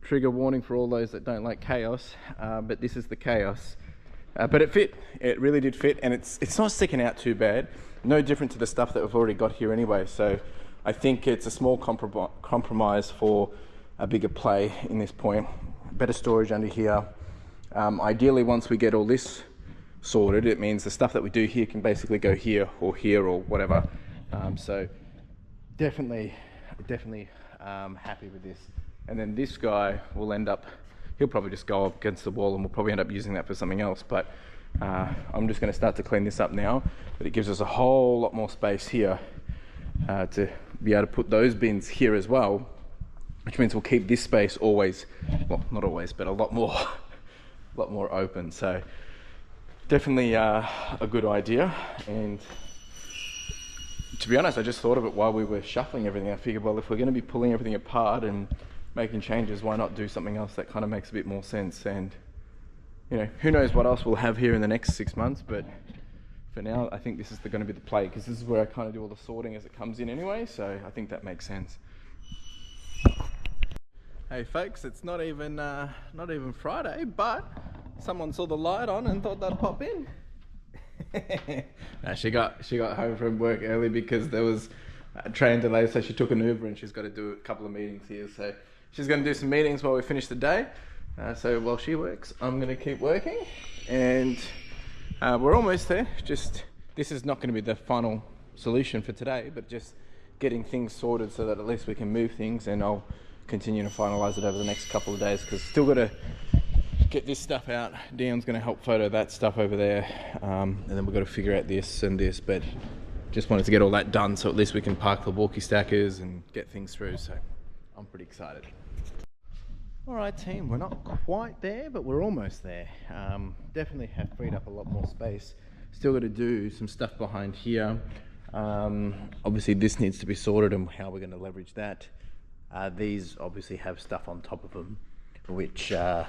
Trigger warning for all those that don't like chaos, but this is the chaos. But it fit. It really did fit, and it's not sticking out too bad. No different to the stuff that we've already got here anyway. So I think it's a small compromise for a bigger play in this point. Better storage under here. Ideally, once we get all this sorted, it means the stuff that we do here can basically go here or whatever. So definitely happy with this. And then this guy will end up, he'll probably just go up against the wall, and we'll probably end up using that for something else. But I'm just going to start to clean this up now, but it gives us a whole lot more space here to be able to put those bins here as well, which means we'll keep this space always, well, not always, but a lot more open. So definitely a good idea. And to be honest, I just thought of it while we were shuffling everything. I figured, well, if we're going to be pulling everything apart and making changes, why not do something else that kind of makes a bit more sense? And who knows what else we'll have here in the next 6 months, but for now I think this is going to be the play, because this is where I kind of do all the sorting as it comes in anyway, so I think that makes sense. Hey folks, it's not even Friday, but someone saw the light on and thought they'd pop in. No, she got home from work early because there was a train delay, so she took an Uber and she's got to do a couple of meetings here. So she's going to do some meetings while we finish the day. So while she works, I'm going to keep working, and we're almost there. Just this is not going to be the final solution for today, but just getting things sorted so that at least we can move things, and I'll continue to finalize it over the next couple of days, because still got to get this stuff out. Dion's going to help photo that stuff over there, and then we've got to figure out this and this, but just wanted to get all that done so at least we can park the walkie stackers and get things through. So I'm pretty excited. All right, team, we're not quite there, but we're almost there. Definitely have freed up a lot more space. Still got to do some stuff behind here. Obviously this needs to be sorted, and how we're going to leverage that. These obviously have stuff on top of them, which I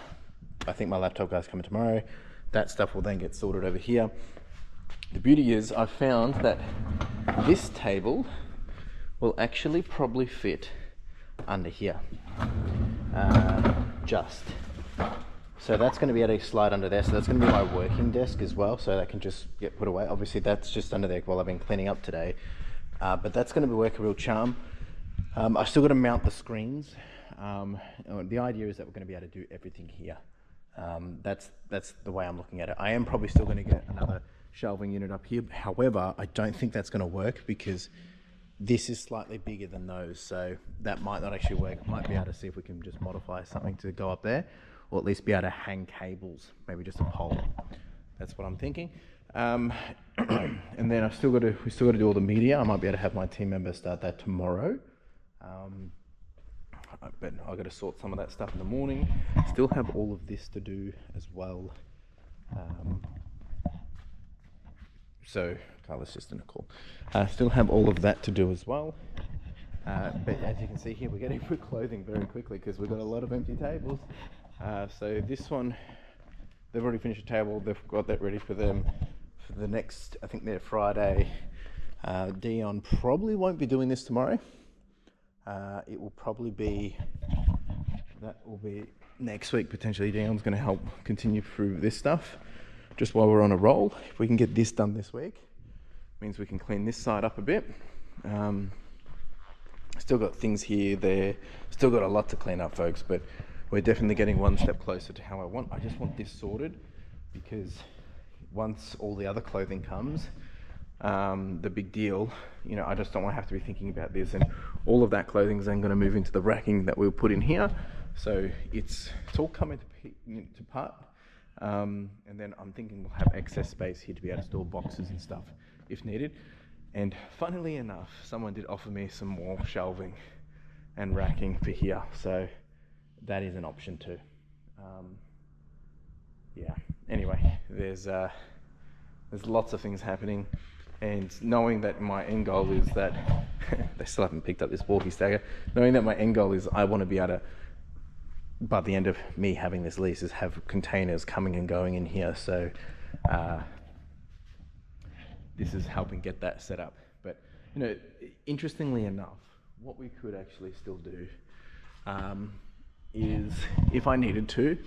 think my laptop guy's coming tomorrow. That stuff will then get sorted over here. The beauty is I've found that this table will actually probably fit under here. So that's going to be able to slide under there. So that's going to be my working desk as well, so that can just get put away. Obviously that's just under there while I've been cleaning up today, but that's going to work a real charm. I've still got to mount the screens. The idea is that we're going to be able to do everything here. That's the way I'm looking at it. I am probably still going to get another shelving unit up here. However, I don't think that's going to work because this is slightly bigger than those, so that might not actually work. I might be able to see if we can just modify something to go up there, or at least be able to hang cables, maybe just a pole. That's what I'm thinking. And then we still got to do all the media. I might be able to have my team members start that tomorrow. But I've got to sort some of that stuff in the morning. Still have all of this to do as well. So Carla's just in a call. Still have all of that to do as well. But as you can see here, we're getting through clothing very quickly because we've got a lot of empty tables. So this one, they've already finished a table. They've got that ready for them for the next, I think they're Friday. Dion probably won't be doing this tomorrow. It will probably be, that will be next week potentially. Dion's going to help continue through this stuff just while we're on a roll. If we can get this done this week, means we can clean this side up a bit. Still got things here, there, still got a lot to clean up, folks, but we're definitely getting one step closer to how I want. I just want this sorted because once all the other clothing comes, the big deal, you know, I just don't want to have to be thinking about this, and all of that clothing is then going to move into the racking that we'll put in here. So it's all coming to part, and then I'm thinking we'll have excess space here to be able to store boxes and stuff if needed. And funnily enough, someone did offer me some more shelving and racking for here, so that is an option too. Yeah, anyway, there's lots of things happening, and knowing that my end goal is that they still haven't picked up this walkie stagger, knowing that my end goal is I want to be able to, by the end of me having this lease, is have containers coming and going in here. So this is helping get that set up. But, you know, interestingly enough, what we could actually still do is, if I needed to,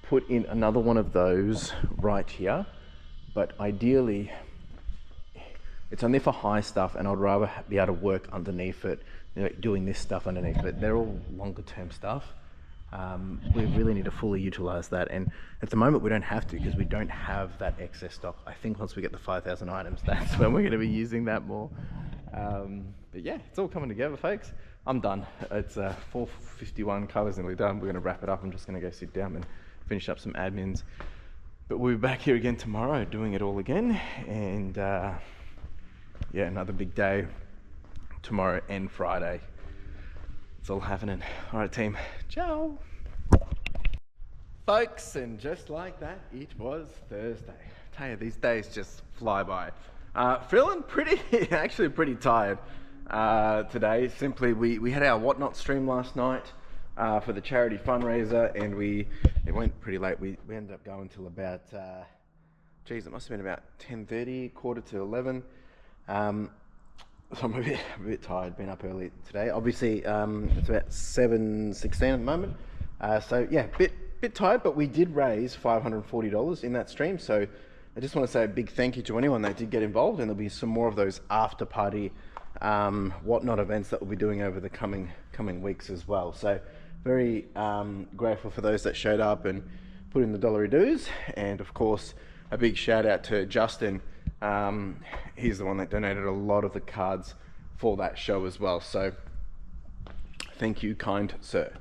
put in another one of those right here. But ideally, it's only for high stuff, and I'd rather be able to work underneath it, you know, doing this stuff underneath it. They're all longer term stuff. We really need to fully utilize that, and at the moment we don't have to because we don't have that excess stock. I think once we get the 5,000 items, that's when we're going to be using that more. But yeah, it's all coming together, folks. I'm done. It's 4:51, Carla's nearly done. We're going to wrap it up. I'm just going to go sit down and finish up some admins, but we'll be back here again tomorrow doing it all again. And yeah, another big day tomorrow and Friday. It's all happening. All right, team. Ciao. Folks, and just like that, it was Thursday. I tell you, these days just fly by. Feeling actually pretty tired today. Simply, we had our WhatNot stream last night for the charity fundraiser, and it went pretty late. We ended up going till about, it must have been about 10:30, quarter to 11. So I'm a bit tired, been up early today. Obviously, it's about 7:16 at the moment. So yeah, bit tired, but we did raise $540 in that stream. So I just want to say a big thank you to anyone that did get involved, and there'll be some more of those after party WhatNot events that we'll be doing over the coming weeks as well. So very grateful for those that showed up and put in the dollary dues, and of course a big shout out to Justin. He's the one that donated a lot of the cards for that show as well. So thank you, kind sir.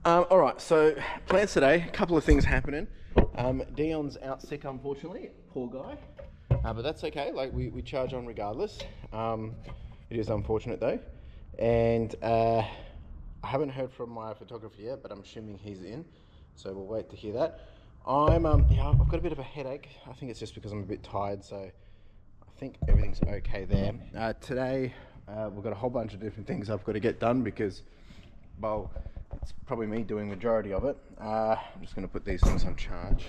All right, so plans today, a couple of things happening. Dion's out sick, unfortunately, poor guy, but that's okay. Like we charge on regardless. It is unfortunate though, and I haven't heard from my photographer yet, but I'm assuming he's in, so we'll wait to hear that. I've got a bit of a headache. I think it's just because I'm a bit tired, so I think everything's okay there. Today, we've got a whole bunch of different things I've got to get done because, well, it's probably me doing the majority of it. I'm just going to put these things on charge.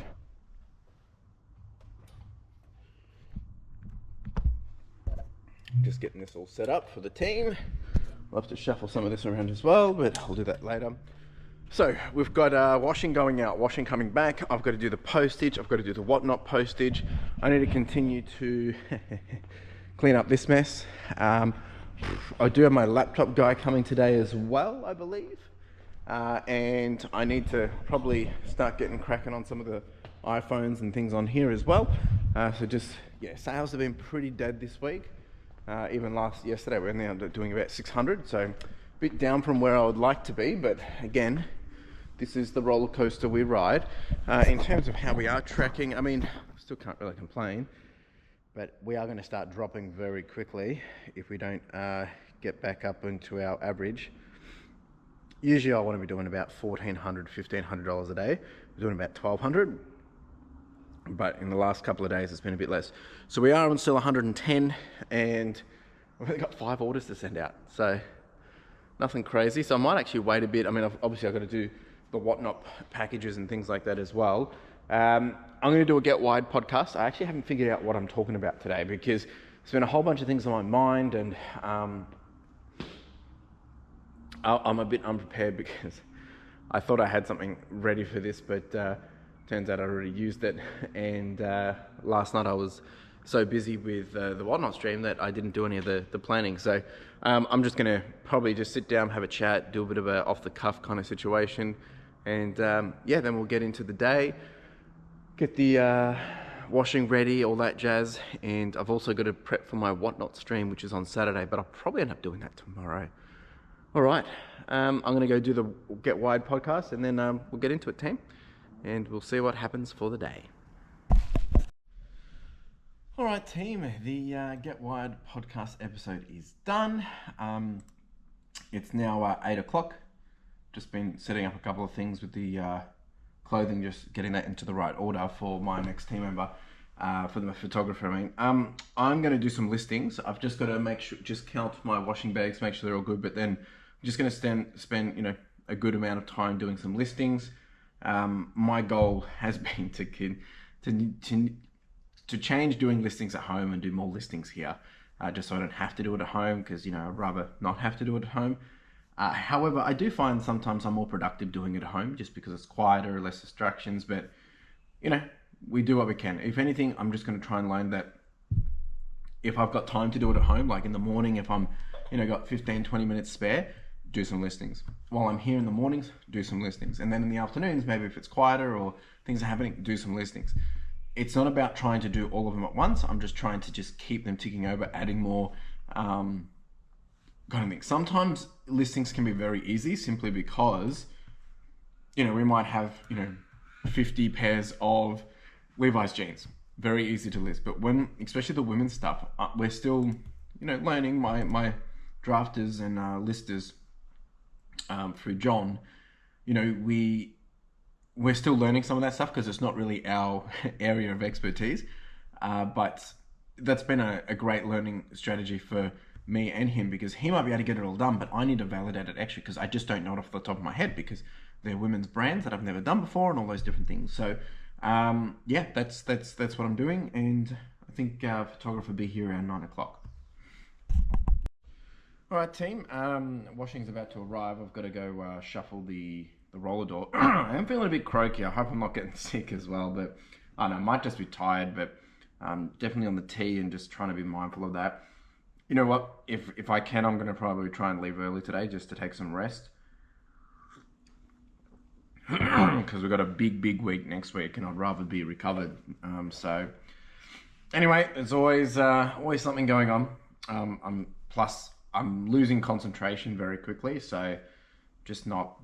Just getting this all set up for the team. I'll have to shuffle some of this around as well, but I'll do that later. So we've got washing going out, washing coming back. I've got to do the postage. I've got to do the WhatNot postage. I need to continue to clean up this mess. I do have my laptop guy coming today as well, I believe. And I need to probably start getting cracking on some of the iPhones and things on here as well. So just, yeah, sales have been pretty dead this week. Even yesterday, we ended up doing about 600. So a bit down from where I would like to be, but again, this is the roller coaster we ride. In terms of how we are tracking, I mean, still can't really complain, but we are going to start dropping very quickly if we don't get back up into our average. Usually I want to be doing about $1,400, $1,500 a day. We're doing about $1,200, but in the last couple of days it's been a bit less. So we are on still 110, and we've only got 5 orders to send out. So nothing crazy. So I might actually wait a bit. I mean, obviously I've got to do the WhatNot packages and things like that as well. I'm going to do a Get Wide podcast. I actually haven't figured out what I'm talking about today because there's been a whole bunch of things on my mind, and I'm a bit unprepared because I thought I had something ready for this, but turns out I already used it. And last night I was so busy with the WhatNot stream that I didn't do any of the planning. So I'm just going to probably just sit down, have a chat, do a bit of a off the cuff kind of situation. And yeah, then we'll get into the day, get the washing ready, all that jazz. And I've also got to prep for my WhatNot stream, which is on Saturday, but I'll probably end up doing that tomorrow. All right, I'm going to go do the Get Wide podcast, and then we'll get into it, team, and we'll see what happens for the day. All right, team, the Get Wired podcast episode is done. It's now 8 o'clock. Just been setting up a couple of things with the clothing, just getting that into the right order for my next team member, for the photographer. I mean, I'm going to do some listings. I've just got to make sure, just count my washing bags, make sure they're all good, but then I'm just going to spend a good amount of time doing some listings. My goal has been to change doing listings at home and do more listings here, just so I don't have to do it at home, because I'd rather not have to do it at home. However, I do find sometimes I'm more productive doing it at home just because it's quieter, less distractions, but we do what we can. If anything, I'm just going to try and learn that if I've got time to do it at home, like in the morning, if I'm got 15-20 minutes spare, do some listings. While I'm here in the mornings, do some listings. And then in the afternoons, maybe if it's quieter or things are happening, do some listings. It's not about trying to do all of them at once. I'm just trying to just keep them ticking over, adding more kind of thing. Sometimes listings can be very easy simply because, we might have, 50 pairs of Levi's jeans. Very easy to list. But when, especially the women's stuff, we're still, learning. My drafters and listers through John, we're still learning some of that stuff because it's not really our area of expertise. But that's been a great learning strategy for me and him, because he might be able to get it all done, but I need to validate it extra because I just don't know it off the top of my head, because they're women's brands that I've never done before and all those different things. So yeah, that's what I'm doing, and I think photographer will be here around 9 o'clock. All right, team. Washing's about to arrive. I've got to go shuffle the roller door. I am feeling a bit croaky. I hope I'm not getting sick as well, but I don't know, I might just be tired, but definitely on the tea and just trying to be mindful of that. You know what? If I can, I'm going to probably try and leave early today just to take some rest. Because we've got a big week next week, and I'd rather be recovered. So anyway, there's always something going on. I'm losing concentration very quickly, so just not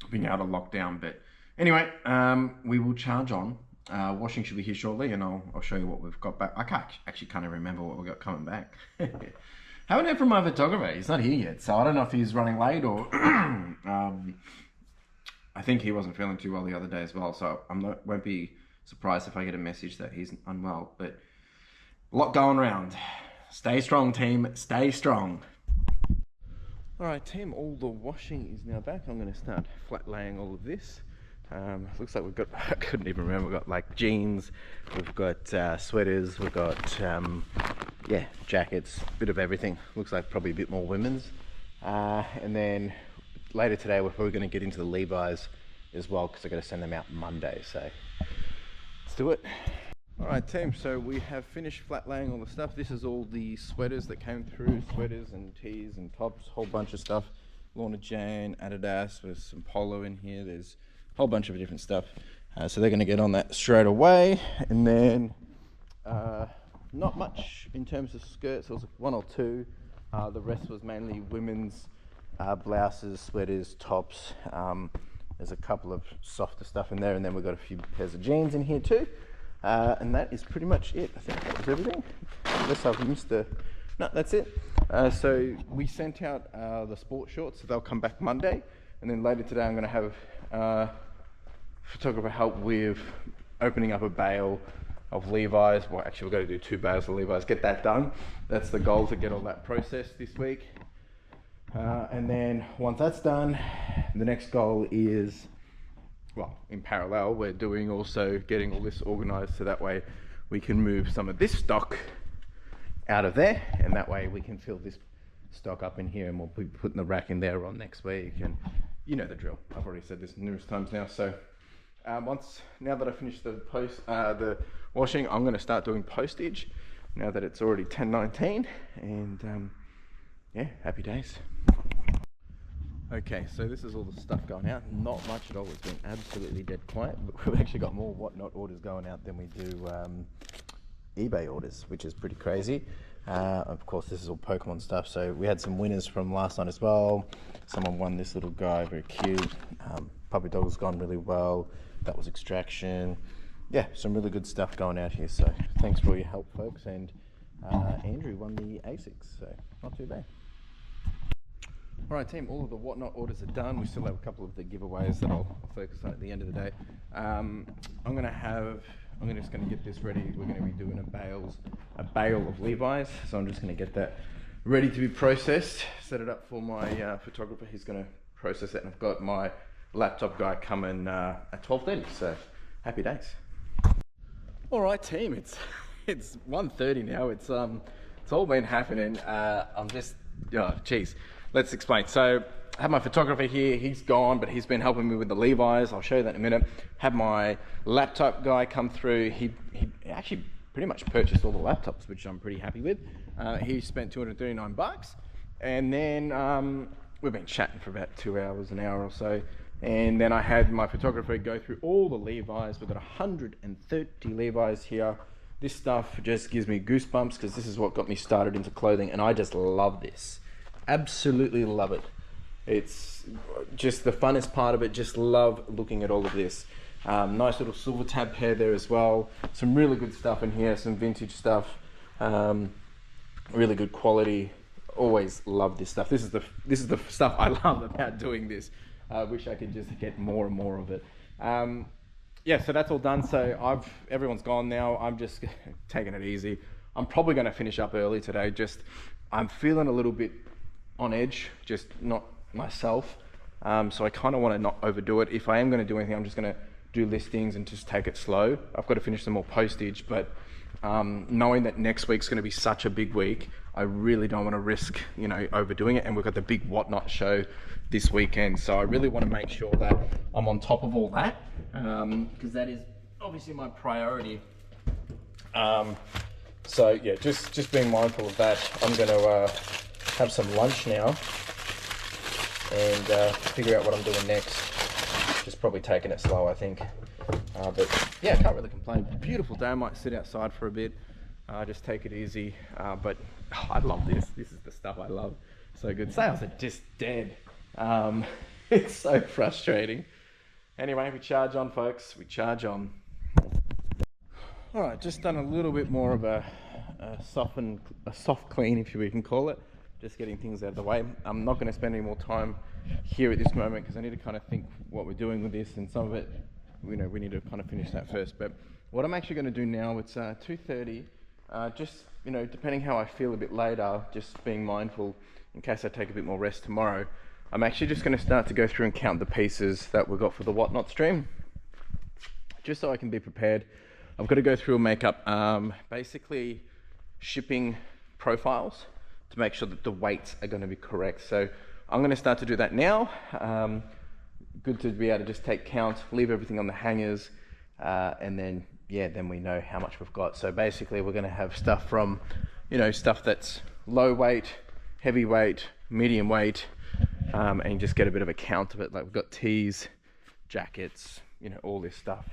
being able to lock down. But anyway, we will charge on. Washing should be here shortly, and I'll show you what we've got back. I can't even remember what we got coming back. Haven't heard from my photographer. He's not here yet, so I don't know if he's running late or I think he wasn't feeling too well the other day as well, so won't be surprised if I get a message that he's unwell. But a lot going around. Stay strong, team. Stay strong. All right, team. All the washing is now back. I'm going to start flat laying all of this. Looks like we've got, I couldn't even remember, we've got like jeans, we've got sweaters, we've got jackets, a bit of everything. Looks like probably a bit more women's. And then later today we're probably going to get into the Levi's as well, because I've got to send them out Monday, so let's do it. All right, team, so we have finished flat laying all the stuff. This is all the sweaters that came through, sweaters and tees and tops, whole bunch of stuff. Lorna Jane, Adidas, with some polo in here. There's a whole bunch of different stuff. So they're going to get on that straight away. And then not much in terms of skirts. There was one or two. The rest was mainly women's blouses, sweaters, tops. There's a couple of softer stuff in there, and then we've got a few pairs of jeans in here too. And that is pretty much it. I think that was everything. Unless I've missed no, that's it. So we sent out the sport shorts, so they'll come back Monday. And then later today I'm going to have photographer help with opening up a bale of Levi's. Well, actually we've got to do 2 bales of Levi's, get that done. That's the goal, to get all that processed this week. And then once that's done, the next goal is, well, in parallel, we're doing also getting all this organized so that way we can move some of this stock out of there, and that way we can fill this stock up in here, and we'll be putting the rack in there on next week, and you know the drill. I've already said this numerous times now. So now that I finished the washing, I'm going to start doing postage now that it's already 10:19, and yeah, happy days. Okay, so this is all the stuff going out. Not much at all. It's been absolutely dead quiet. We've actually got more WhatNot orders going out than we do eBay orders, which is pretty crazy. Of course, this is all Pokemon stuff. So we had some winners from last night as well. Someone won this little guy, very cute. Puppy dog has gone really well. That was Extraction. Yeah, some really good stuff going out here. So thanks for all your help, folks. And Andrew won the ASICs, so not too bad. All right, team, all of the WhatNot orders are done. We still have a couple of the giveaways that I'll focus on at the end of the day. I'm just going to get this ready. We're going to be doing a bale of Levi's. So I'm just going to get that ready to be processed, set it up for my photographer. He's going to process it, and I've got my laptop guy coming at 12:30. So happy days. All right, team, it's 1:30 now. It's all been happening. I'm just, geez. Let's explain. So I have my photographer here. He's gone, but he's been helping me with the Levi's. I'll show you that in a minute. Have my laptop guy come through. He actually pretty much purchased all the laptops, which I'm pretty happy with. He spent $239, and then we've been chatting for about 2 hours, an hour or so. And then I had my photographer go through all the Levi's. We've got 130 Levi's here. This stuff just gives me goosebumps because this is what got me started into clothing, and I just love this. Absolutely love it. It's just the funnest part of it. Just love looking at all of this. Nice little silver tab pair there as well. Some really good stuff in here, some vintage stuff. Really good quality. Always love this stuff. This is the stuff I love about doing this. I wish I could just get more and more of it. Yeah, so that's all done. So everyone's gone now. I'm just taking it easy. I'm probably going to finish up early today. I'm feeling a little bit on edge, just not myself. So I kind of want to not overdo it. If I am going to do anything, I'm just going to do listings and just take it slow. I've got to finish some more postage, but knowing that next week's going to be such a big week, I really don't want to risk, overdoing it. And we've got the big WhatNot show this weekend, so I really want to make sure that I'm on top of all that, because that is obviously my priority. So yeah, just being mindful of that. I'm going to have some lunch now and figure out what I'm doing next. Just probably taking it slow, I think. But yeah, I can't really complain. Beautiful day. I might sit outside for a bit, just take it easy. But I love this. This is the stuff I love. So good. Sales are just dead. It's so frustrating. Anyway, we charge on, folks. We charge on. All right, just done a little bit more of a soft clean, if you can call it. Just getting things out of the way. I'm not going to spend any more time here at this moment because I need to kind of think what we're doing with this, and some of it, we need to kind of finish that first. But what I'm actually going to do now, it's 2:30. Just depending how I feel a bit later, just being mindful in case I take a bit more rest tomorrow. I'm actually just going to start to go through and count the pieces that we've got for the WhatNot stream, just so I can be prepared. I've got to go through and make up basically shipping profiles to make sure that the weights are going to be correct. So I'm going to start to do that now. Good to be able to just take count, leave everything on the hangers, and then we know how much we've got. So basically we're going to have stuff from, stuff that's low weight, heavy weight, medium weight, and just get a bit of a count of it. Like we've got tees, jackets, all this stuff.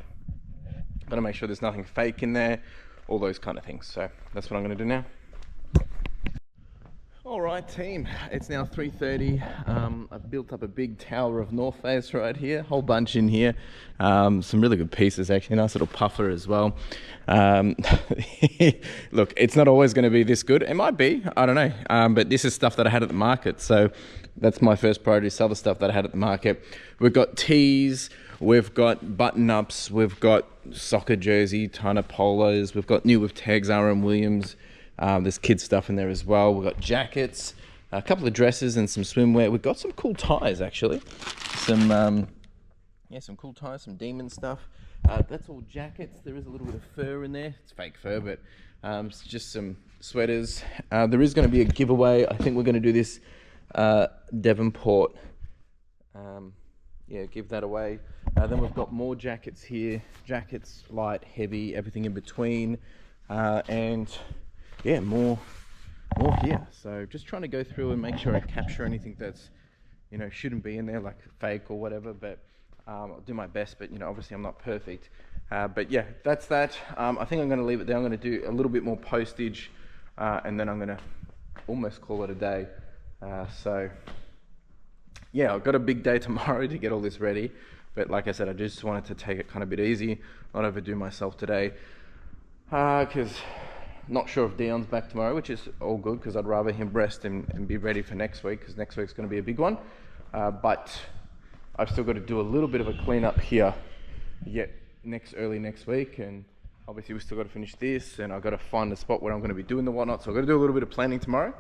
Got to make sure there's nothing fake in there, all those kind of things. So that's what I'm going to do now. All right, team, it's now 3:30. I've built up a big tower of North Face right here, whole bunch in here. Some really good pieces, actually, nice little puffer as well. Look, it's not always going to be this good. It might be, I don't know. But this is stuff that I had at the market. So that's my first priority, sell the stuff that I had at the market. We've got tees, we've got button-ups, we've got soccer jersey, ton of polos. We've got new with tags, RM Williams. There's kids stuff in there as well. We've got jackets, a couple of dresses and some swimwear. We've got some cool ties actually. Some cool ties, some demon stuff. That's all jackets. There is a little bit of fur in there. It's fake fur, but it's just some sweaters. There is going to be a giveaway. I think we're going to do this Devonport. Give that away. Then we've got more jackets here. Jackets, light, heavy, everything in between. And yeah, more here. So just trying to go through and make sure I capture anything that's, shouldn't be in there, like fake or whatever, but I'll do my best, but obviously I'm not perfect. But yeah, that's that. I think I'm going to leave it there. I'm going to do a little bit more postage, and then I'm going to almost call it a day. So yeah, I've got a big day tomorrow to get all this ready, but like I said, I just wanted to take it kind of a bit easy, not overdo myself today, because not sure if Dion's back tomorrow, which is all good, because I'd rather him rest and be ready for next week, because next week's going to be a big one. But I've still got to do a little bit of a clean up here yet early next week, and obviously we've still got to finish this, and I've got to find a spot where I'm going to be doing the WhatNot, so I've got to do a little bit of planning tomorrow.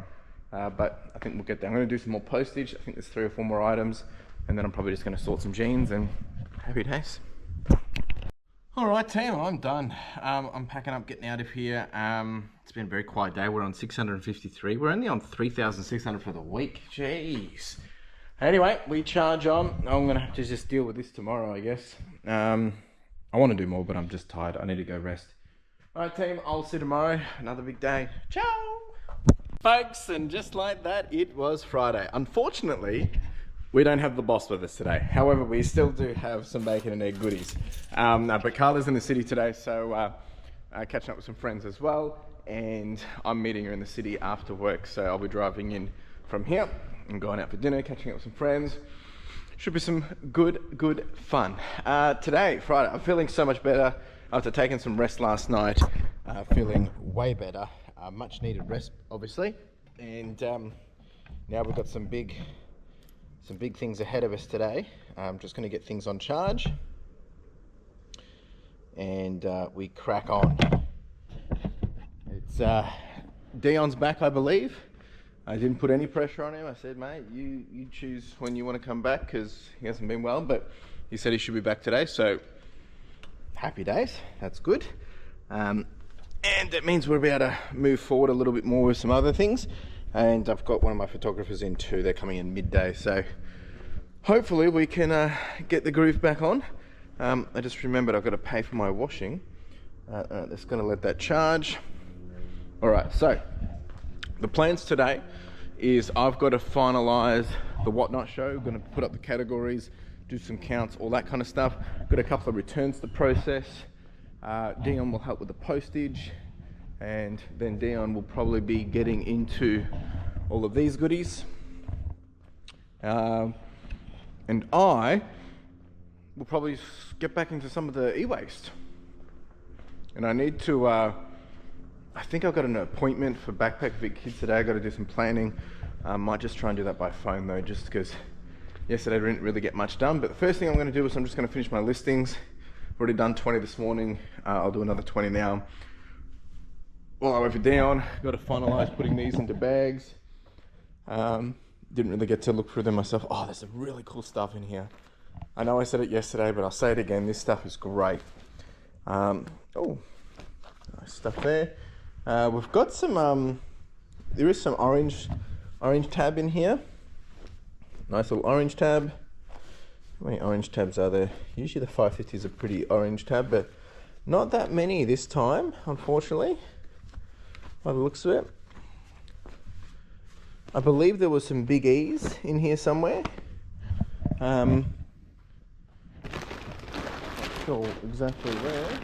But I think we'll get there. I'm going to do some more postage. I think there's 3 or 4 more items, and then I'm probably just going to sort some jeans, and happy days. All right, team, I'm done. I'm packing up, getting out of here. It's been a very quiet day. We're on 653. We're only on 3,600 for the week. Jeez. Anyway, we charge on. I'm going to have to just deal with this tomorrow, I guess. I want to do more, but I'm just tired. I need to go rest. All right, team, I'll see you tomorrow. Another big day. Ciao. Folks, and just like that, it was Friday. Unfortunately, we don't have the boss with us today. However, we still do have some bacon and egg goodies. But Carla's in the city today, so catching up with some friends as well. And I'm meeting her in the city after work, so I'll be driving in from here and going out for dinner, catching up with some friends. Should be some good fun. Today, Friday, I'm feeling so much better after taking some rest last night. Feeling way better. Much needed rest, obviously. And now we've got some big things ahead of us today. I'm just going to get things on charge, and we crack on. It's Dion's back, I believe. I didn't put any pressure on him. I said, mate, you choose when you want to come back, because he hasn't been well, but he said he should be back today, so happy days. That's good. And it means we'll be able to move forward a little bit more with some other things. And I've got one of my photographers in too. They're coming in midday, so hopefully we can get the groove back on. I just remembered I've got to pay for my washing. Just going to let that charge. All right, so the plans today is I've got to finalize the WhatNot show. Going to put up the categories, do some counts, all that kind of stuff. Got a couple of returns to process. Dion will help with the postage, and then Dion will probably be getting into all of these goodies. And I will probably get back into some of the e-waste. And I need to, I think I've got an appointment for Backpack Vic Kids today. I've got to do some planning. Might just try and do that by phone though, just because yesterday I didn't really get much done. But the first thing I'm going to do is I'm just going to finish my listings. Already done 20 this morning. I'll do another 20 now. Well, I wait for Dion. Got to finalize putting these into bags. Didn't really get to look through them myself. Oh, there's some really cool stuff in here. I know I said it yesterday, but I'll say it again. This stuff is great. Oh, nice stuff there. We've got some. There is some orange tab in here. Nice little orange tab. How many orange tabs are there? Usually the 550 is a pretty orange tab, but not that many this time, unfortunately, by the looks of it. I believe there was some big E's in here somewhere. Not sure exactly where.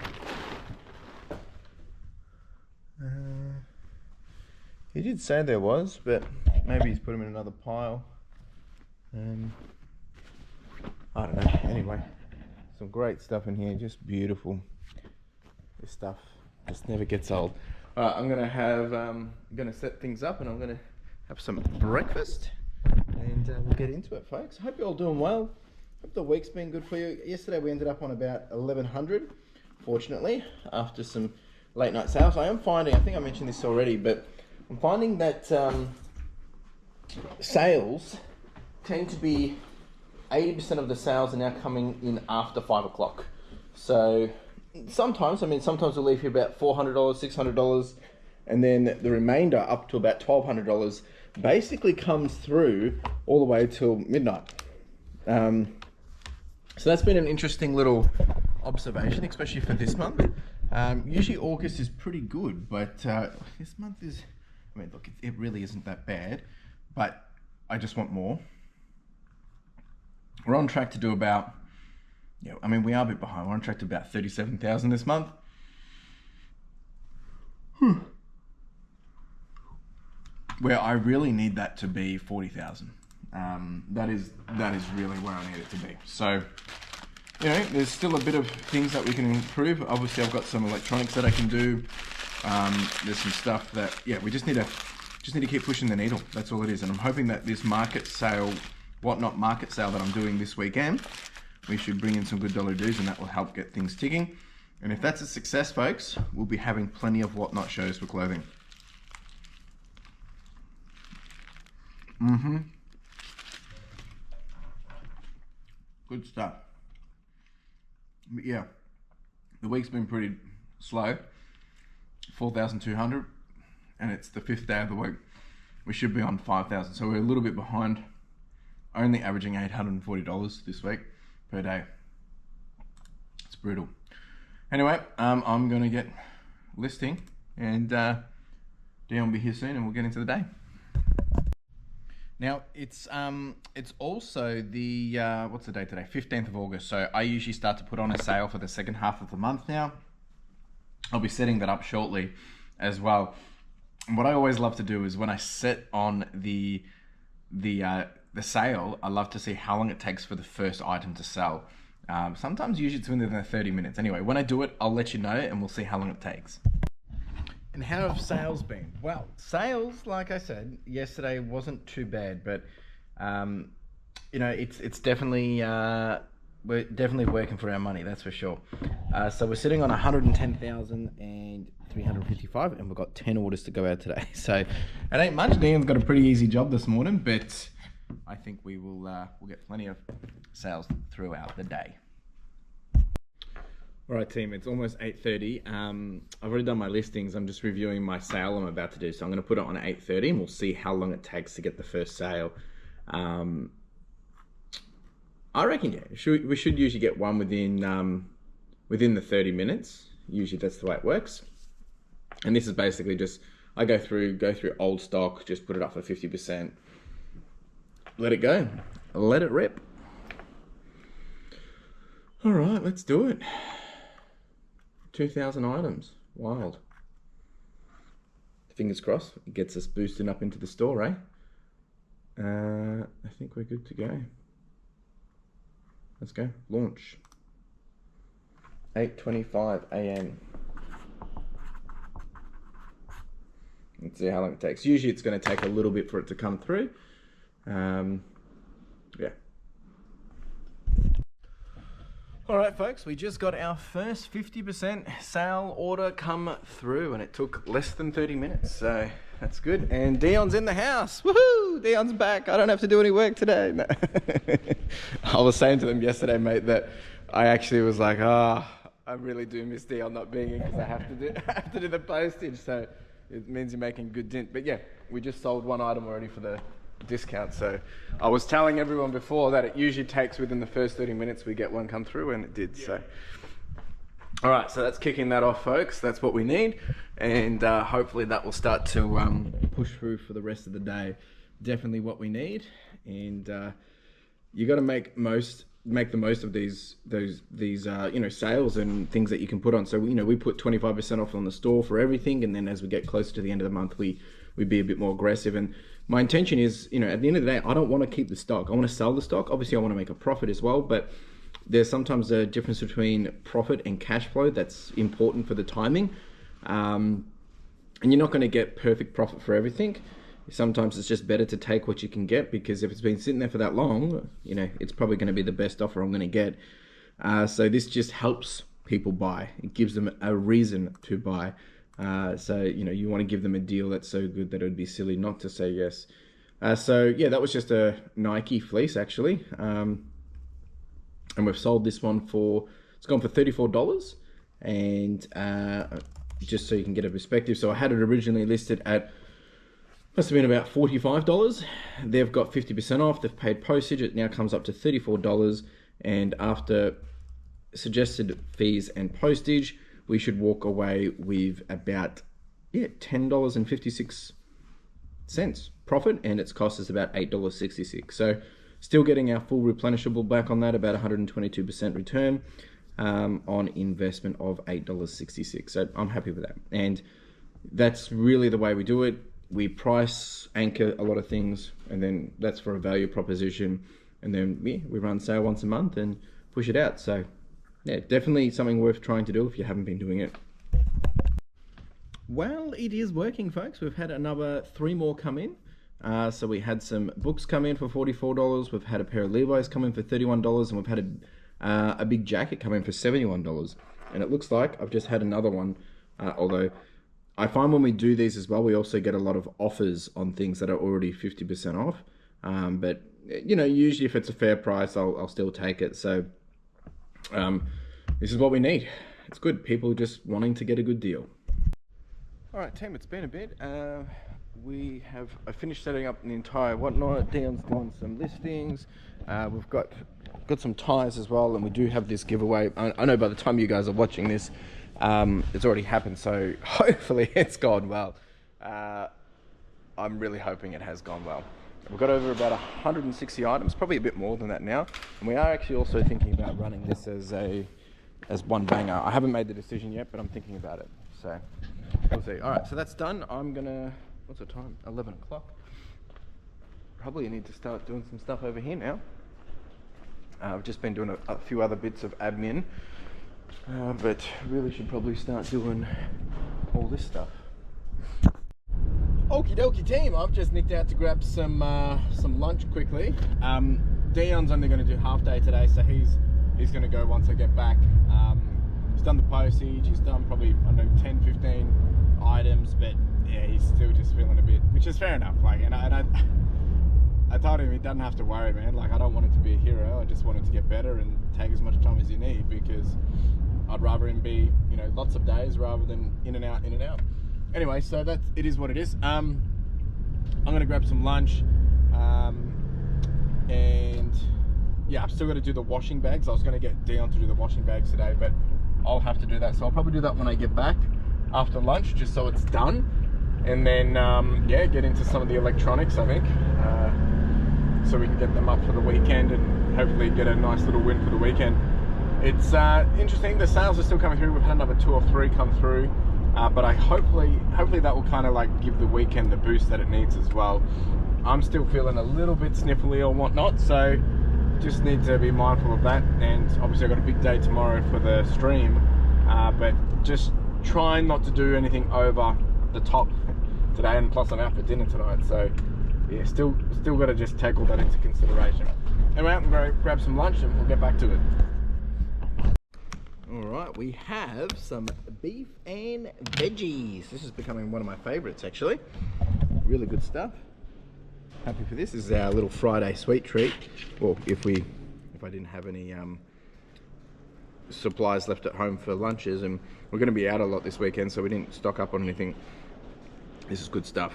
He did say there was, but maybe he's put them in another pile. I don't know. Anyway, some great stuff in here, just beautiful. This stuff just never gets old. I'm gonna set things up, and I'm gonna have some breakfast, and we'll get into it, folks. I hope you're all doing well. Hope the week's been good for you. Yesterday we ended up on about 1,100, fortunately, after some late night sales. I am finding, I think I mentioned this already, but I'm finding that sales tend to be 80% of the sales are now coming in after 5 o'clock. So sometimes we'll leave here about $400, $600, and then the remainder up to about $1,200 basically comes through all the way till midnight. So that's been an interesting little observation, especially for this month. Usually August is pretty good, but this month is, I mean, look, it really isn't that bad, but I just want more. We're on track to do about, I mean, we are a bit behind. We're on track to about 37,000 this month. Where I really need that to be 40,000. That is really where I need it to be. So, there's still a bit of things that we can improve. Obviously, I've got some electronics that I can do. There's some stuff that, we just need to keep pushing the needle. That's all it is. And I'm hoping that this market sale, WhatNot market sale that I'm doing this weekend, we should bring in some good dollar dues, and that will help get things ticking. And if that's a success, folks, we'll be having plenty of WhatNot shows for clothing. Good stuff. But yeah, the week's been pretty slow. 4,200, and it's the 5th day of the week. We should be on 5,000, so we're a little bit behind. Only averaging $840 this week per day. It's brutal. Anyway, I'm gonna get listing, and Dion will be here soon, and we'll get into the day. Now it's also the what's the date today? 15th of August. So I usually start to put on a sale for the second half of the month now. I'll be setting that up shortly as well. And what I always love to do is when I set on the sale, I love to see how long it takes for the first item to sell. Sometimes usually it's within 30 minutes. Anyway, when I do it, I'll let you know, and we'll see how long it takes. And how have sales been? Well, sales, like I said, yesterday wasn't too bad, but it's definitely we're definitely working for our money, that's for sure. So we're sitting on 110,355, and we've got 10 orders to go out today. So it ain't much. Dan's got a pretty easy job this morning, but I think we will we'll get plenty of sales throughout the day. All right, team, it's almost 8:30. I've already done my listings. I'm just reviewing my sale I'm about to do. So I'm going to put it on at 8:30, and we'll see how long it takes to get the first sale. I reckon, we should usually get one within the 30 minutes. Usually that's the way it works. And this is basically just, I go through old stock, just put it up for 50%. Let it go. Let it rip. All right, let's do it. 2,000 items. Wild. Fingers crossed, it gets us boosting up into the store, eh? I think we're good to go. Let's go. Launch. 8:25 a.m. Let's see how long it takes. Usually it's going to take a little bit for it to come through. Yeah. All right, folks, we just got our first 50% sale order come through, and it took less than 30 minutes, so that's good. And Dion's in the house. Woohoo! Dion's back. I don't have to do any work today. No. I was saying to them yesterday, mate, that I actually was like, I really do miss Dion not being in, because I have to do the postage, so it means you're making good dent. But yeah, we just sold one item already for the discount. So I was telling everyone before that it usually takes within the first 30 minutes we get one come through, and it did. Yeah. So all right, so that's kicking that off, folks. That's what we need, and hopefully that will start to push through for the rest of the day. Definitely what we need, and you got to make the most of these sales and things that you can put on. So we put 25% off on the store for everything, and then as we get closer to the end of the month, we be a bit more aggressive. And my intention is, at the end of the day, I don't want to keep the stock. I want to sell the stock. Obviously, I want to make a profit as well, but there's sometimes a difference between profit and cash flow that's important for the timing. And you're not going to get perfect profit for everything. Sometimes it's just better to take what you can get, because if it's been sitting there for that long, it's probably going to be the best offer I'm going to get. So this just helps people buy. It gives them a reason to buy. So you want to give them a deal that's so good that it would be silly not to say yes. So yeah, that was just a Nike fleece actually. And we've sold this one it's gone for $34. And just so you can get a perspective, so I had it originally listed at, must have been about $45. They've got 50% off, they've paid postage, it now comes up to $34. And after suggested fees and postage, we should walk away with about $10.56 profit, and its cost is about $8.66. So still getting our full replenishable back on that, about 122% return on investment of $8.66. So I'm happy with that, and that's really the way we do it. We price anchor a lot of things, and then that's for a value proposition, and then we run sale once a month and push it out. So yeah, definitely something worth trying to do if you haven't been doing it. Well, it is working, folks. We've had another 3 more come in. So we had some books come in for $44. We've had a pair of Levi's come in for $31, and we've had a big jacket come in for $71. And it looks like I've just had another one, although I find when we do these as well, we also get a lot of offers on things that are already 50% off. But you know, usually if it's a fair price, I'll still take it. So this is what we need. It's good. People just wanting to get a good deal. All right, team, it's been a bit. I finished setting up the entire WhatNot. Dion's doing some listings. We've got some ties as well, and we do have this giveaway. I know by the time you guys are watching this, it's already happened, so hopefully it's gone well. I'm really hoping it has gone well. We've got over about 160 items, probably a bit more than that now, and we are actually also thinking about running this as one banger. I haven't made the decision yet, but I'm thinking about it, so we'll see. All right, so that's done. I'm gonna, what's the time? 11 o'clock. Probably need to start doing some stuff over here now. I've just been doing a few other bits of admin, but really should probably start doing all this stuff. Okie dokie, team, I've just nicked out to grab some lunch quickly. Dion's only going to do half day today, so he's going to go once I get back. He's done the postage, he's done probably, I don't know, 10, 15 items, but yeah, he's still just feeling a bit, which is fair enough. Like, and I told him he doesn't have to worry, man. Like, I don't want him to be a hero. I just want him to get better and take as much time as you need, because I'd rather him be, you know, lots of days rather than in and out, in and out. Anyway, so it is what it is. I'm gonna grab some lunch, and yeah, I've still got to do the washing bags. I was gonna get Dion to do the washing bags today, but I'll have to do that. So I'll probably do that when I get back after lunch, just so it's done. And then, yeah, get into some of the electronics, I think, so we can get them up for the weekend and hopefully get a nice little win for the weekend. It's interesting, the sales are still coming through. We've had another 2 or 3 come through, but hopefully that will kind of like give the weekend the boost that it needs as well. I'm still feeling a little bit sniffly or whatnot, so just need to be mindful of that. And obviously I've got a big day tomorrow for the stream, but just trying not to do anything over the top today, and plus I'm out for dinner tonight, so yeah, still got to just take all that into consideration. Anyway, I'm going to grab some lunch and we'll get back to it. All right, we have some beef and veggies. This is becoming one of my favorites, actually. Really good stuff. Happy for this. This is our little Friday sweet treat. Well, if I didn't have any supplies left at home for lunches, and we're going to be out a lot this weekend, so we didn't stock up on anything. This is good stuff.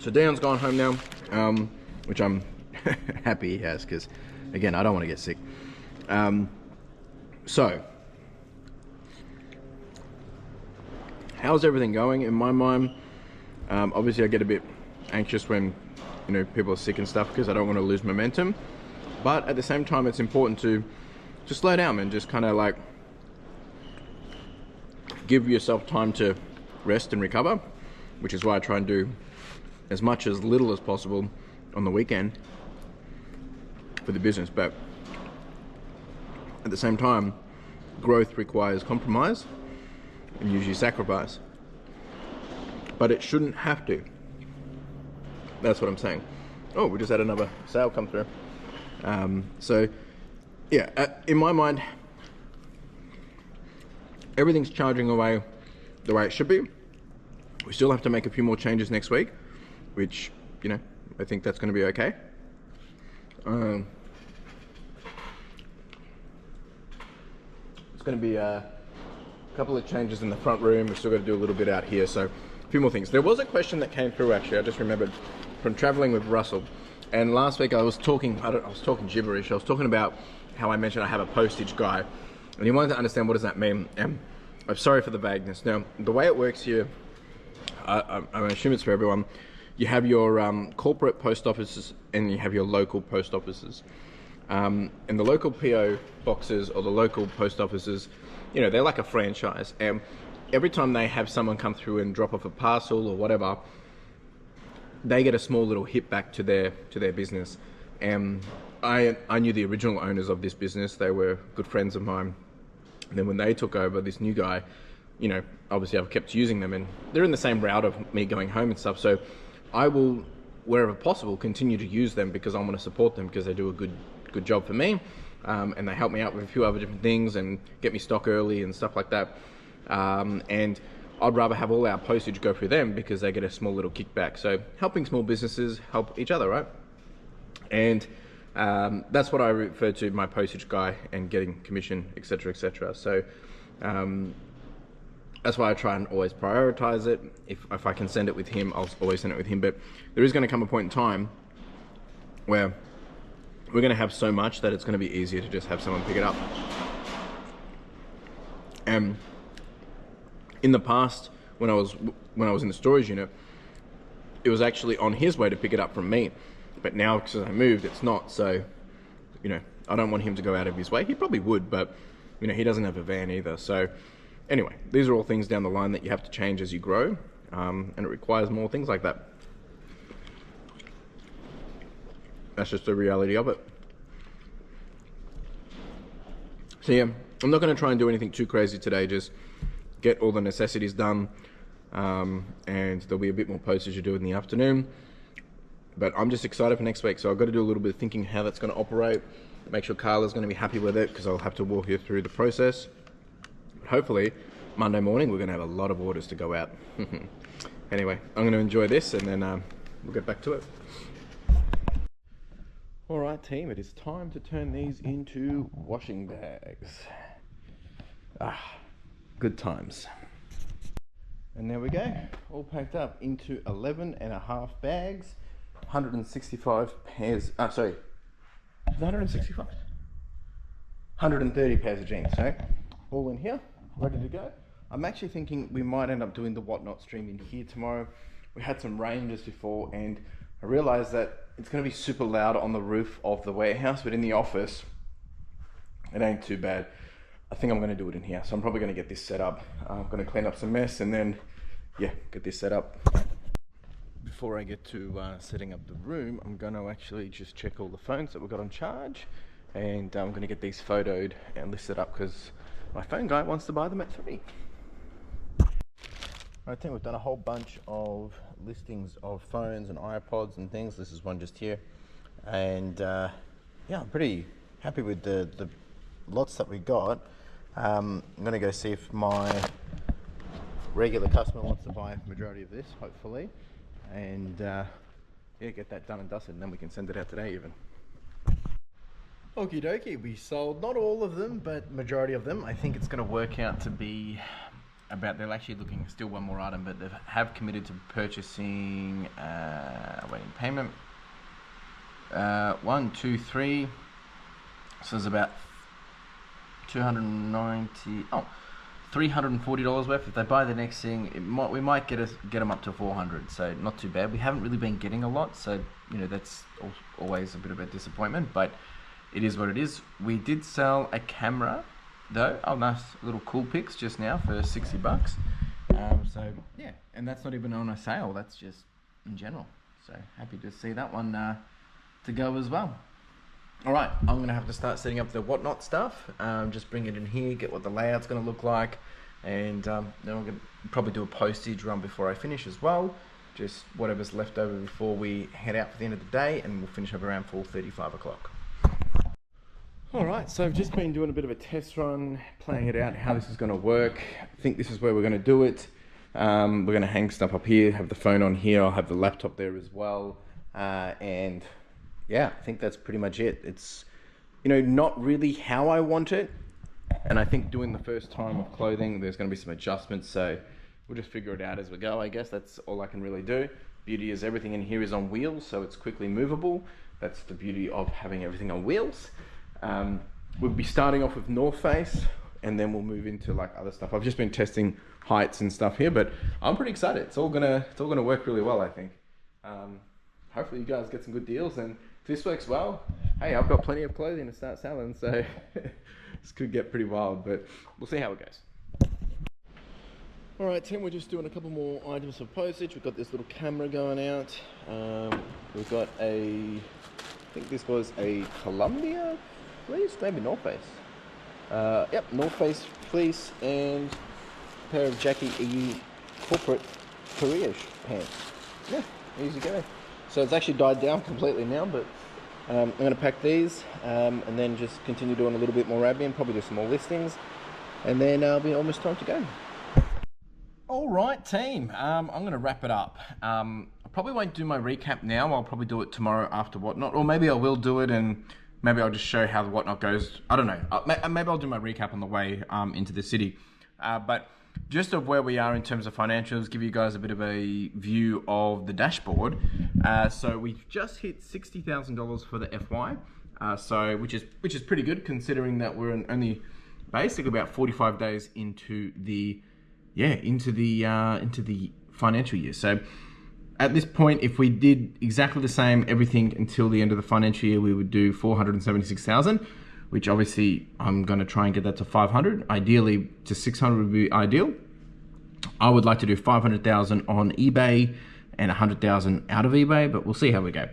So Dion's gone home now, which I'm happy he has, because again, I don't want to get sick. So how's everything going in my mind? Obviously I get a bit anxious when, you know, people are sick and stuff, because I don't want to lose momentum, but at the same time it's important to just slow down and just kind of like give yourself time to rest and recover, which is why I try and do as much as little as possible on the weekend for the business. But at the same time, growth requires compromise and usually sacrifice, but it shouldn't have to. That's what I'm saying. Oh, we just had another sale come through. So yeah, in my mind, everything's charging away the way it should be. We still have to make a few more changes next week, which, you know, I think that's going to be okay. It's going to be a couple of changes in the front room. We've still got to do a little bit out here, so a few more things. There was a question that came through, actually, I just remembered, from traveling with Russell. And last week I was talking, I was talking gibberish. I was talking about how I mentioned I have a postage guy, and he wanted to understand what does that mean. And I'm sorry for the vagueness. Now, the way it works here, I assume it's for everyone. You have your corporate post offices and you have your local post offices. And the local PO boxes or the local post offices, you know, they're like a franchise. And every time they have someone come through and drop off a parcel or whatever, they get a small little hit back to their business. And I knew the original owners of this business. They were good friends of mine. And then when they took over, this new guy, you know, obviously I've kept using them, and they're in the same route of me going home and stuff. So I will, wherever possible, continue to use them because I want to support them because they do a good job for me, and they help me out with a few other different things and get me stock early and stuff like that. And I'd rather have all our postage go through them because they get a small little kickback. So helping small businesses help each other, right? And that's what I refer to my postage guy and getting commission, etc., etc. So that's why I try and always prioritize it. If I can send it with him, I'll always send it with him. But there is going to come a point in time where we're going to have so much that it's going to be easier to just have someone pick it up. And in the past, when I was in the storage unit, it was actually on his way to pick it up from me. But now, because I moved, it's not. So, you know, I don't want him to go out of his way. He probably would, but, you know, he doesn't have a van either. So anyway, these are all things down the line that you have to change as you grow, and it requires more things like that. That's just the reality of it. So yeah, I'm not going to try and do anything too crazy today, just get all the necessities done, and there'll be a bit more postage to do in the afternoon. But I'm just excited for next week, so I've got to do a little bit of thinking how that's going to operate, make sure Carla's going to be happy with it, because I'll have to walk you through the process. Hopefully Monday morning we're going to have a lot of orders to go out. Anyway, I'm going to enjoy this and then we'll get back to it. All right, team, it is time to turn these into washing bags. Good times. And there we go, all packed up into 11.5 bags, 165 pairs, sorry, 165? 130 pairs of jeans, so all in here, ready to go. I'm actually thinking we might end up doing the WhatNot stream in here tomorrow. We had some rain just before, and I realized that it's going to be super loud on the roof of the warehouse, but in the office, it ain't too bad. I think I'm going to do it in here, so I'm probably going to get this set up. I'm going to clean up some mess and then, yeah, get this set up. Before I get to setting up the room, I'm going to actually just check all the phones that we've got on charge, and I'm going to get these photoed and listed up because my phone guy wants to buy them at 3. I think we've done a whole bunch of listings of phones and iPods and things. This is one just here, and yeah, I'm pretty happy with the lots that we got. I'm going to go see if my regular customer wants to buy a majority of this, hopefully, and yeah, get that done and dusted, and then we can send it out today even. Okie dokie, we sold not all of them, but majority of them. I think it's going to work out to be about, they're actually looking still one more item, but they have committed to purchasing, waiting payment, 1, 2, 3, so there's about $340 worth. If they buy the next thing, we might get them up to 400, so not too bad. We haven't really been getting a lot, so you know that's always a bit of a disappointment, but it is what it is. We did sell a camera though. Oh, nice little cool pics just now for $60. So yeah, and that's not even on a sale, that's just in general, so happy to see that one to go as well. All right, I'm gonna have to start setting up the WhatNot stuff, just bring it in here, get what the layout's gonna look like, and then I'm gonna probably do a postage run before I finish as well, just whatever's left over before we head out for the end of the day, and we'll finish up around 4:30, 5 o'clock. All right, so I've just been doing a bit of a test run, playing it out, how this is gonna work. I think this is where we're gonna do it. We're going to hang stuff up here, have the phone on here, I'll have the laptop there as well. And yeah, I think that's pretty much it. It's, you know, not really how I want it. And I think doing the first time of clothing, there's going to be some adjustments. So we'll just figure it out as we go, I guess. That's all I can really do. Beauty is everything in here is on wheels, so it's quickly movable. That's the beauty of having everything on wheels. We'll be starting off with North Face, and then we'll move into like other stuff. I've just been testing heights and stuff here, but I'm pretty excited. It's all gonna work really well, I think. Hopefully you guys get some good deals, and if this works well, hey, I've got plenty of clothing to start selling, so this could get pretty wild, but we'll see how it goes. All right, team, we're just doing a couple more items of postage. We've got this little camera going out. We've got I think this was a Columbia fleece, maybe North Face. Yep, North Face fleece and a pair of Jackie E corporate career pants. Yeah, easy going. So it's actually died down completely now, but I'm going to pack these and then just continue doing a little bit more admin, probably do some more listings, and then it'll be almost time to go. All right, team, I'm going to wrap it up. I probably won't do my recap now. I'll probably do it tomorrow after WhatNot, or maybe I will do it and maybe I'll just show how the WhatNot goes. I don't know. Maybe I'll do my recap on the way into the city. But just of where we are in terms of financials, give you guys a bit of a view of the dashboard. So we've just hit $60,000 for the FY, so which is pretty good considering that we're only basically about 45 days into the financial year. So at this point, if we did exactly the same everything until the end of the financial year, we would do 476,000, which obviously I'm going to try and get that to 500. Ideally to 600 would be ideal. I would like to do 500,000 on eBay and 100,000 out of eBay, but we'll see how we go.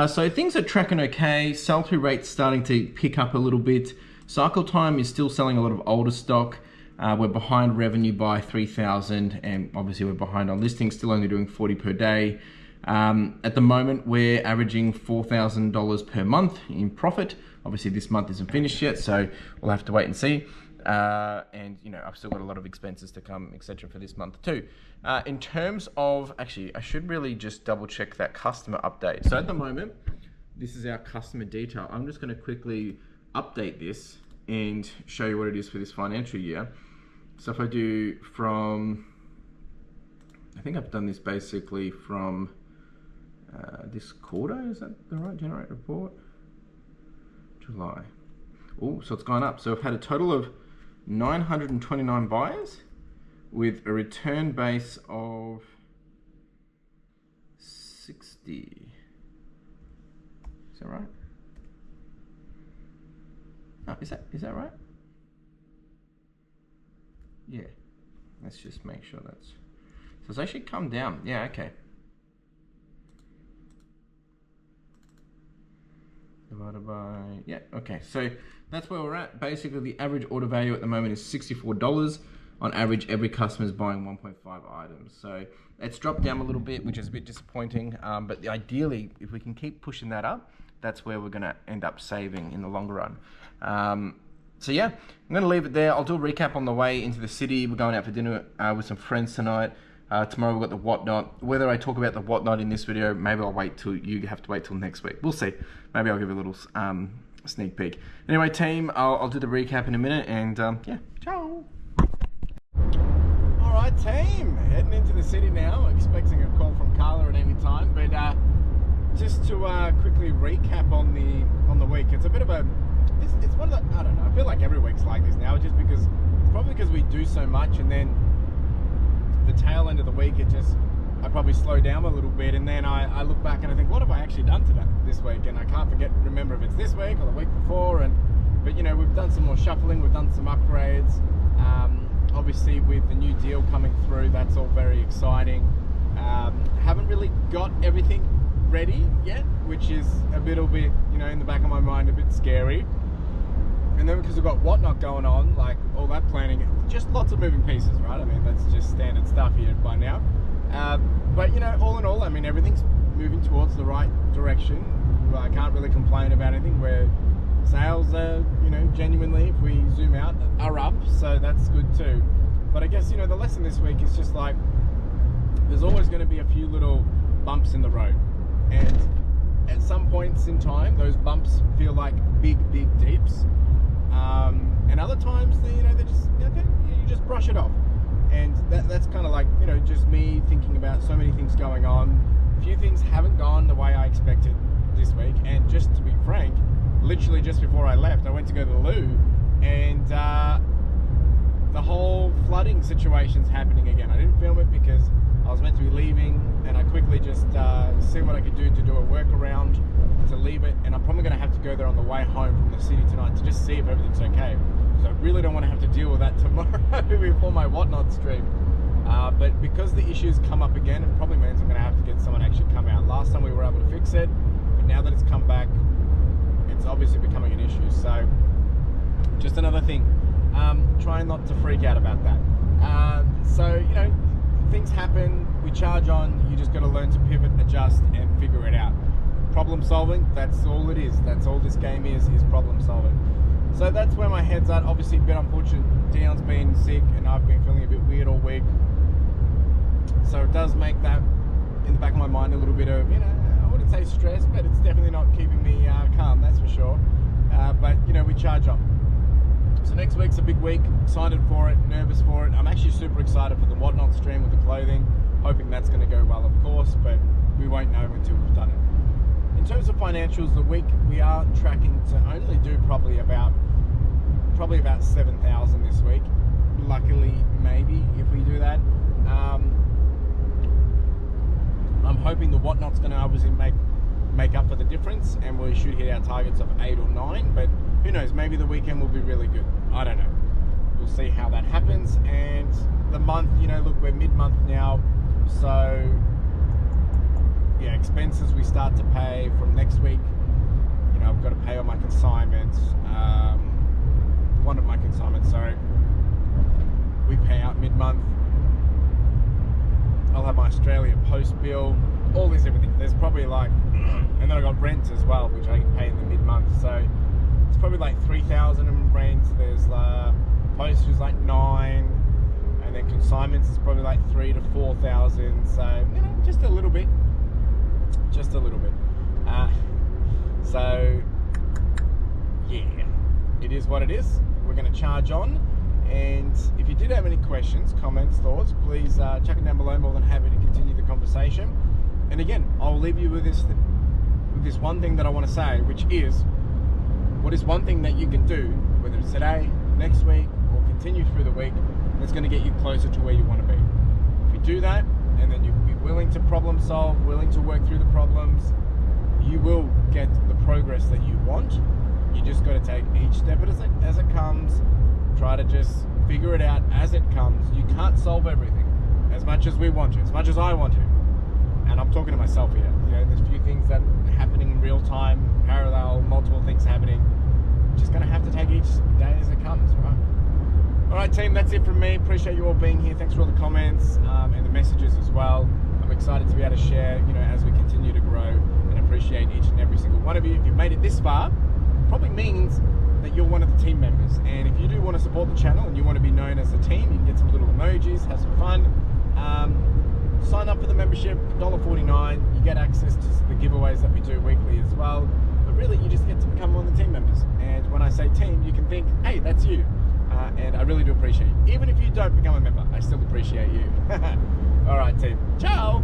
So things are tracking okay. Sell-through rate's starting to pick up a little bit. Cycle time is still selling a lot of older stock. We're behind revenue by 3,000, and obviously we're behind on listings, still only doing 40 per day. At the moment, we're averaging $4,000 per month in profit. Obviously this month isn't finished yet, so we'll have to wait and see. And you know, I've still got a lot of expenses to come, etc. for this month too. In terms of, actually, I should really just double check that customer update. So at the moment, this is our customer detail. I'm just going to quickly update this and show you what it is for this financial year. So if I do from, I think I've done this basically from this quarter, is that the right generate report? July. Oh, so it's gone up. So I've had a total of 929 buyers with a return base of 60. Is that right? Oh, is that right? Yeah. Let's just make sure that's... So it's actually come down. Yeah, okay. Divided by... Yeah, okay. So that's where we're at. Basically, the average order value at the moment is $64. On average, every customer is buying 1.5 items. So it's dropped down a little bit, which is a bit disappointing. But ideally, if we can keep pushing that up, that's where we're going to end up saving in the longer run. So yeah, I'm going to leave it there. I'll do a recap on the way into the city. We're going out for dinner with some friends tonight. Tomorrow we've got the WhatNot. Whether I talk about the WhatNot in this video, maybe I'll wait till you have to wait till next week. We'll see. Maybe I'll give you a little sneak peek. Anyway, team, I'll do the recap in a minute, and yeah, ciao. All right, team, heading into the city now. Expecting a call from Carla at any time, but just to quickly recap on the week. It's a bit of a, it's one of the, I don't know, I feel like every week's like this now, just because, it's probably because we do so much, and then the tail end of the week, I probably slow down a little bit, and then I look back and I think, what have I actually done this week? And I can't remember if it's this week or the week before. But you know, we've done some more shuffling, we've done some upgrades. Obviously with the new deal coming through, that's all very exciting. Haven't really got everything ready yet, which is a little bit, you know, in the back of my mind, a bit scary. And then because we've got WhatNot going on, like all that planning, just lots of moving pieces, right? I mean, that's just standard stuff here by now. But you know, all in all, I mean, everything's moving towards the right direction. Well, I can't really complain about anything. Where sales are, you know, genuinely, if we zoom out, are up, so that's good too.
But I guess, you know, the lesson this week is just like, there's always going to be a few little bumps in the road. And at some points in time, those bumps feel like big deeps. And other times, you know, they're just, okay, you just brush it off. And that's kind of like, you know, just me thinking about so many things going on. A few things haven't gone the way I expected this week. And just to be frank, literally just before I left, I went to go to the loo, and the whole flooding situation's happening again. I didn't film it because I was meant to be leaving, and I quickly just see what I could do to do a workaround to leave it. And I'm probably going to have to go there on the way home from the city tonight to just see if everything's okay, because I really don't want to have to deal with that tomorrow before my WhatNot stream. But because the issues come up again, it probably means I'm going to have to get someone to actually come out. Last time we were able to fix it, but now that it's come back, it's obviously becoming an issue. So just another thing, trying not to freak out about that. So, you know, things happen, we charge on, you just got to learn to pivot, adjust, and figure it out. Problem solving, that's all it is. That's all this game is problem solving. So that's where my head's at. Obviously a bit unfortunate, Dion's been sick and I've been feeling a bit weird all week. So it does make that in the back of my mind a little bit of, you know, I wouldn't say stress, but it's definitely not keeping me calm, that's for sure. But, you know, we charge on. So next week's a big week, excited for it, nervous for it. I'm actually super excited for the WhatNot stream with the clothing, hoping that's going to go well, of course, but we won't know until we've done it. In terms of financials, the week we are tracking to only do probably about 7,000 this week. Luckily, maybe if we do that. I'm hoping the WhatNot's going to obviously make up for the difference, and we should hit our targets of 8 or 9, but who knows, maybe the weekend will be really good. I don't know. We'll see how that happens. And the month, you know, look, we're mid-month now, so yeah, expenses we start to pay from next week. You know, I've got to pay all my consignments, one of my consignments, sorry, we pay out mid-month. I'll have my Australia post bill, all this, everything. There's probably like, and then I got rent as well, which I can pay in the mid-month. So it's probably like 3,000 in rent. There's postage is like 9, and then consignments is probably like 3,000 to 4,000. So, you know, just a little bit, so yeah, it is what it is. We're going to charge on. And if you did have any questions, comments, thoughts, please chuck it down below. More than happy to continue the conversation. And again, I'll leave you with this one thing that I want to say, which is, what is one thing that you can do, whether it's today, next week, or continue through the week, that's going to get you closer to where you want to be. If you do that, and then you be willing to problem solve, willing to work through the problems, you will get the progress that you want. You just got to take each step as it comes. Try to just figure it out as it comes. You can't solve everything as much as we want to, as much as I want to. And I'm talking to myself here. You know, there's a few things that are happening in real time, parallel, multiple things happening. Just gonna have to take each day as it comes, right? All right, team, that's it from me. Appreciate you all being here. Thanks for all the comments and the messages as well. I'm excited to be able to share, you know, as we continue to grow, and appreciate each and every single one of you. If you've made it this far, it probably means that you're one of the team members. And if you do want to support the channel and you want to be known as a team, you can get some little emojis, have some fun. Sign up for the membership, $1.49. You get access to the giveaways that we do weekly as well. But really, you just get to become one of the team members. And when I say team, you can think, hey, that's you. And I really do appreciate you. Even if you don't become a member, I still appreciate you. All right, team. Ciao.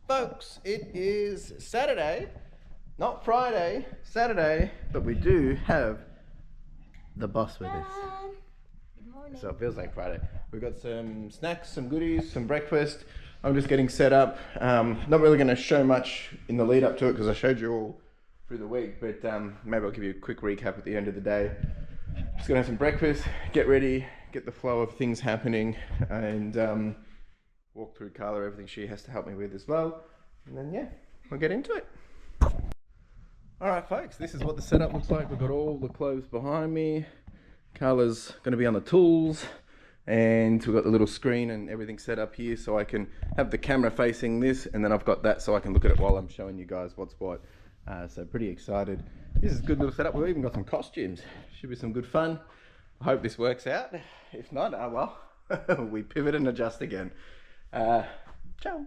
Folks, it is Saturday, not Friday, Saturday, but we do have the boss with us.
Good morning.
So it feels like Friday. We've got some snacks, some goodies, some breakfast. I'm just getting set up. Not really going to show much in the lead up to it because I showed you all through the week, but maybe I'll give you a quick recap at the end of the day. Just going to have some breakfast, get ready, get the flow of things happening, and walk through Carla, everything she has to help me with as well. And then, yeah, we'll get into it. All right, folks, this is what the setup looks like. We've got all the clothes behind me. Carla's going to be on the tools, and we've got the little screen and everything set up here so I can have the camera facing this, and then I've got that so I can look at it while I'm showing you guys what's what. So pretty excited. This is a good little setup. We've even got some costumes. Should be some good fun. I hope this works out. If not, well, we pivot and adjust again. Ciao.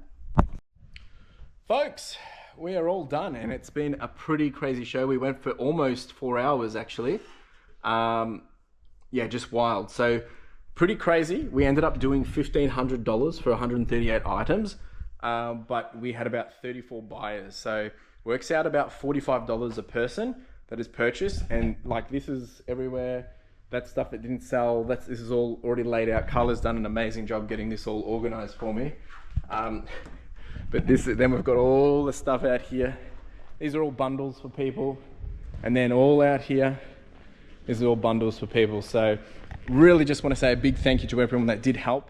Folks, we are all done, and it's been a pretty crazy show. We went for almost 4 hours, actually. Yeah, just wild. So pretty crazy. We ended up doing $1,500 for 138 items, but we had about 34 buyers. So works out about $45 a person that is purchased. And like, this is everywhere. That stuff that didn't sell, this is all already laid out. Carla's done an amazing job getting this all organized for me. But then we've got all the stuff out here. These are all bundles for people. And then all out here, these are all bundles for people. So really just want to say a big thank you to everyone that did help,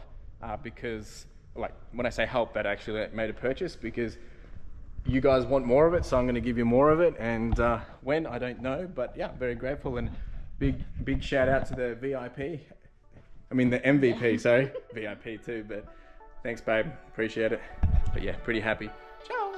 because like when I say help, that actually made a purchase, because you guys want more of it. So I'm going to give you more of it. And when, I don't know, but yeah, very grateful, and big shout out to the VIP. I mean the MVP, sorry, VIP too, but thanks babe, appreciate it. But yeah, pretty happy. Ciao.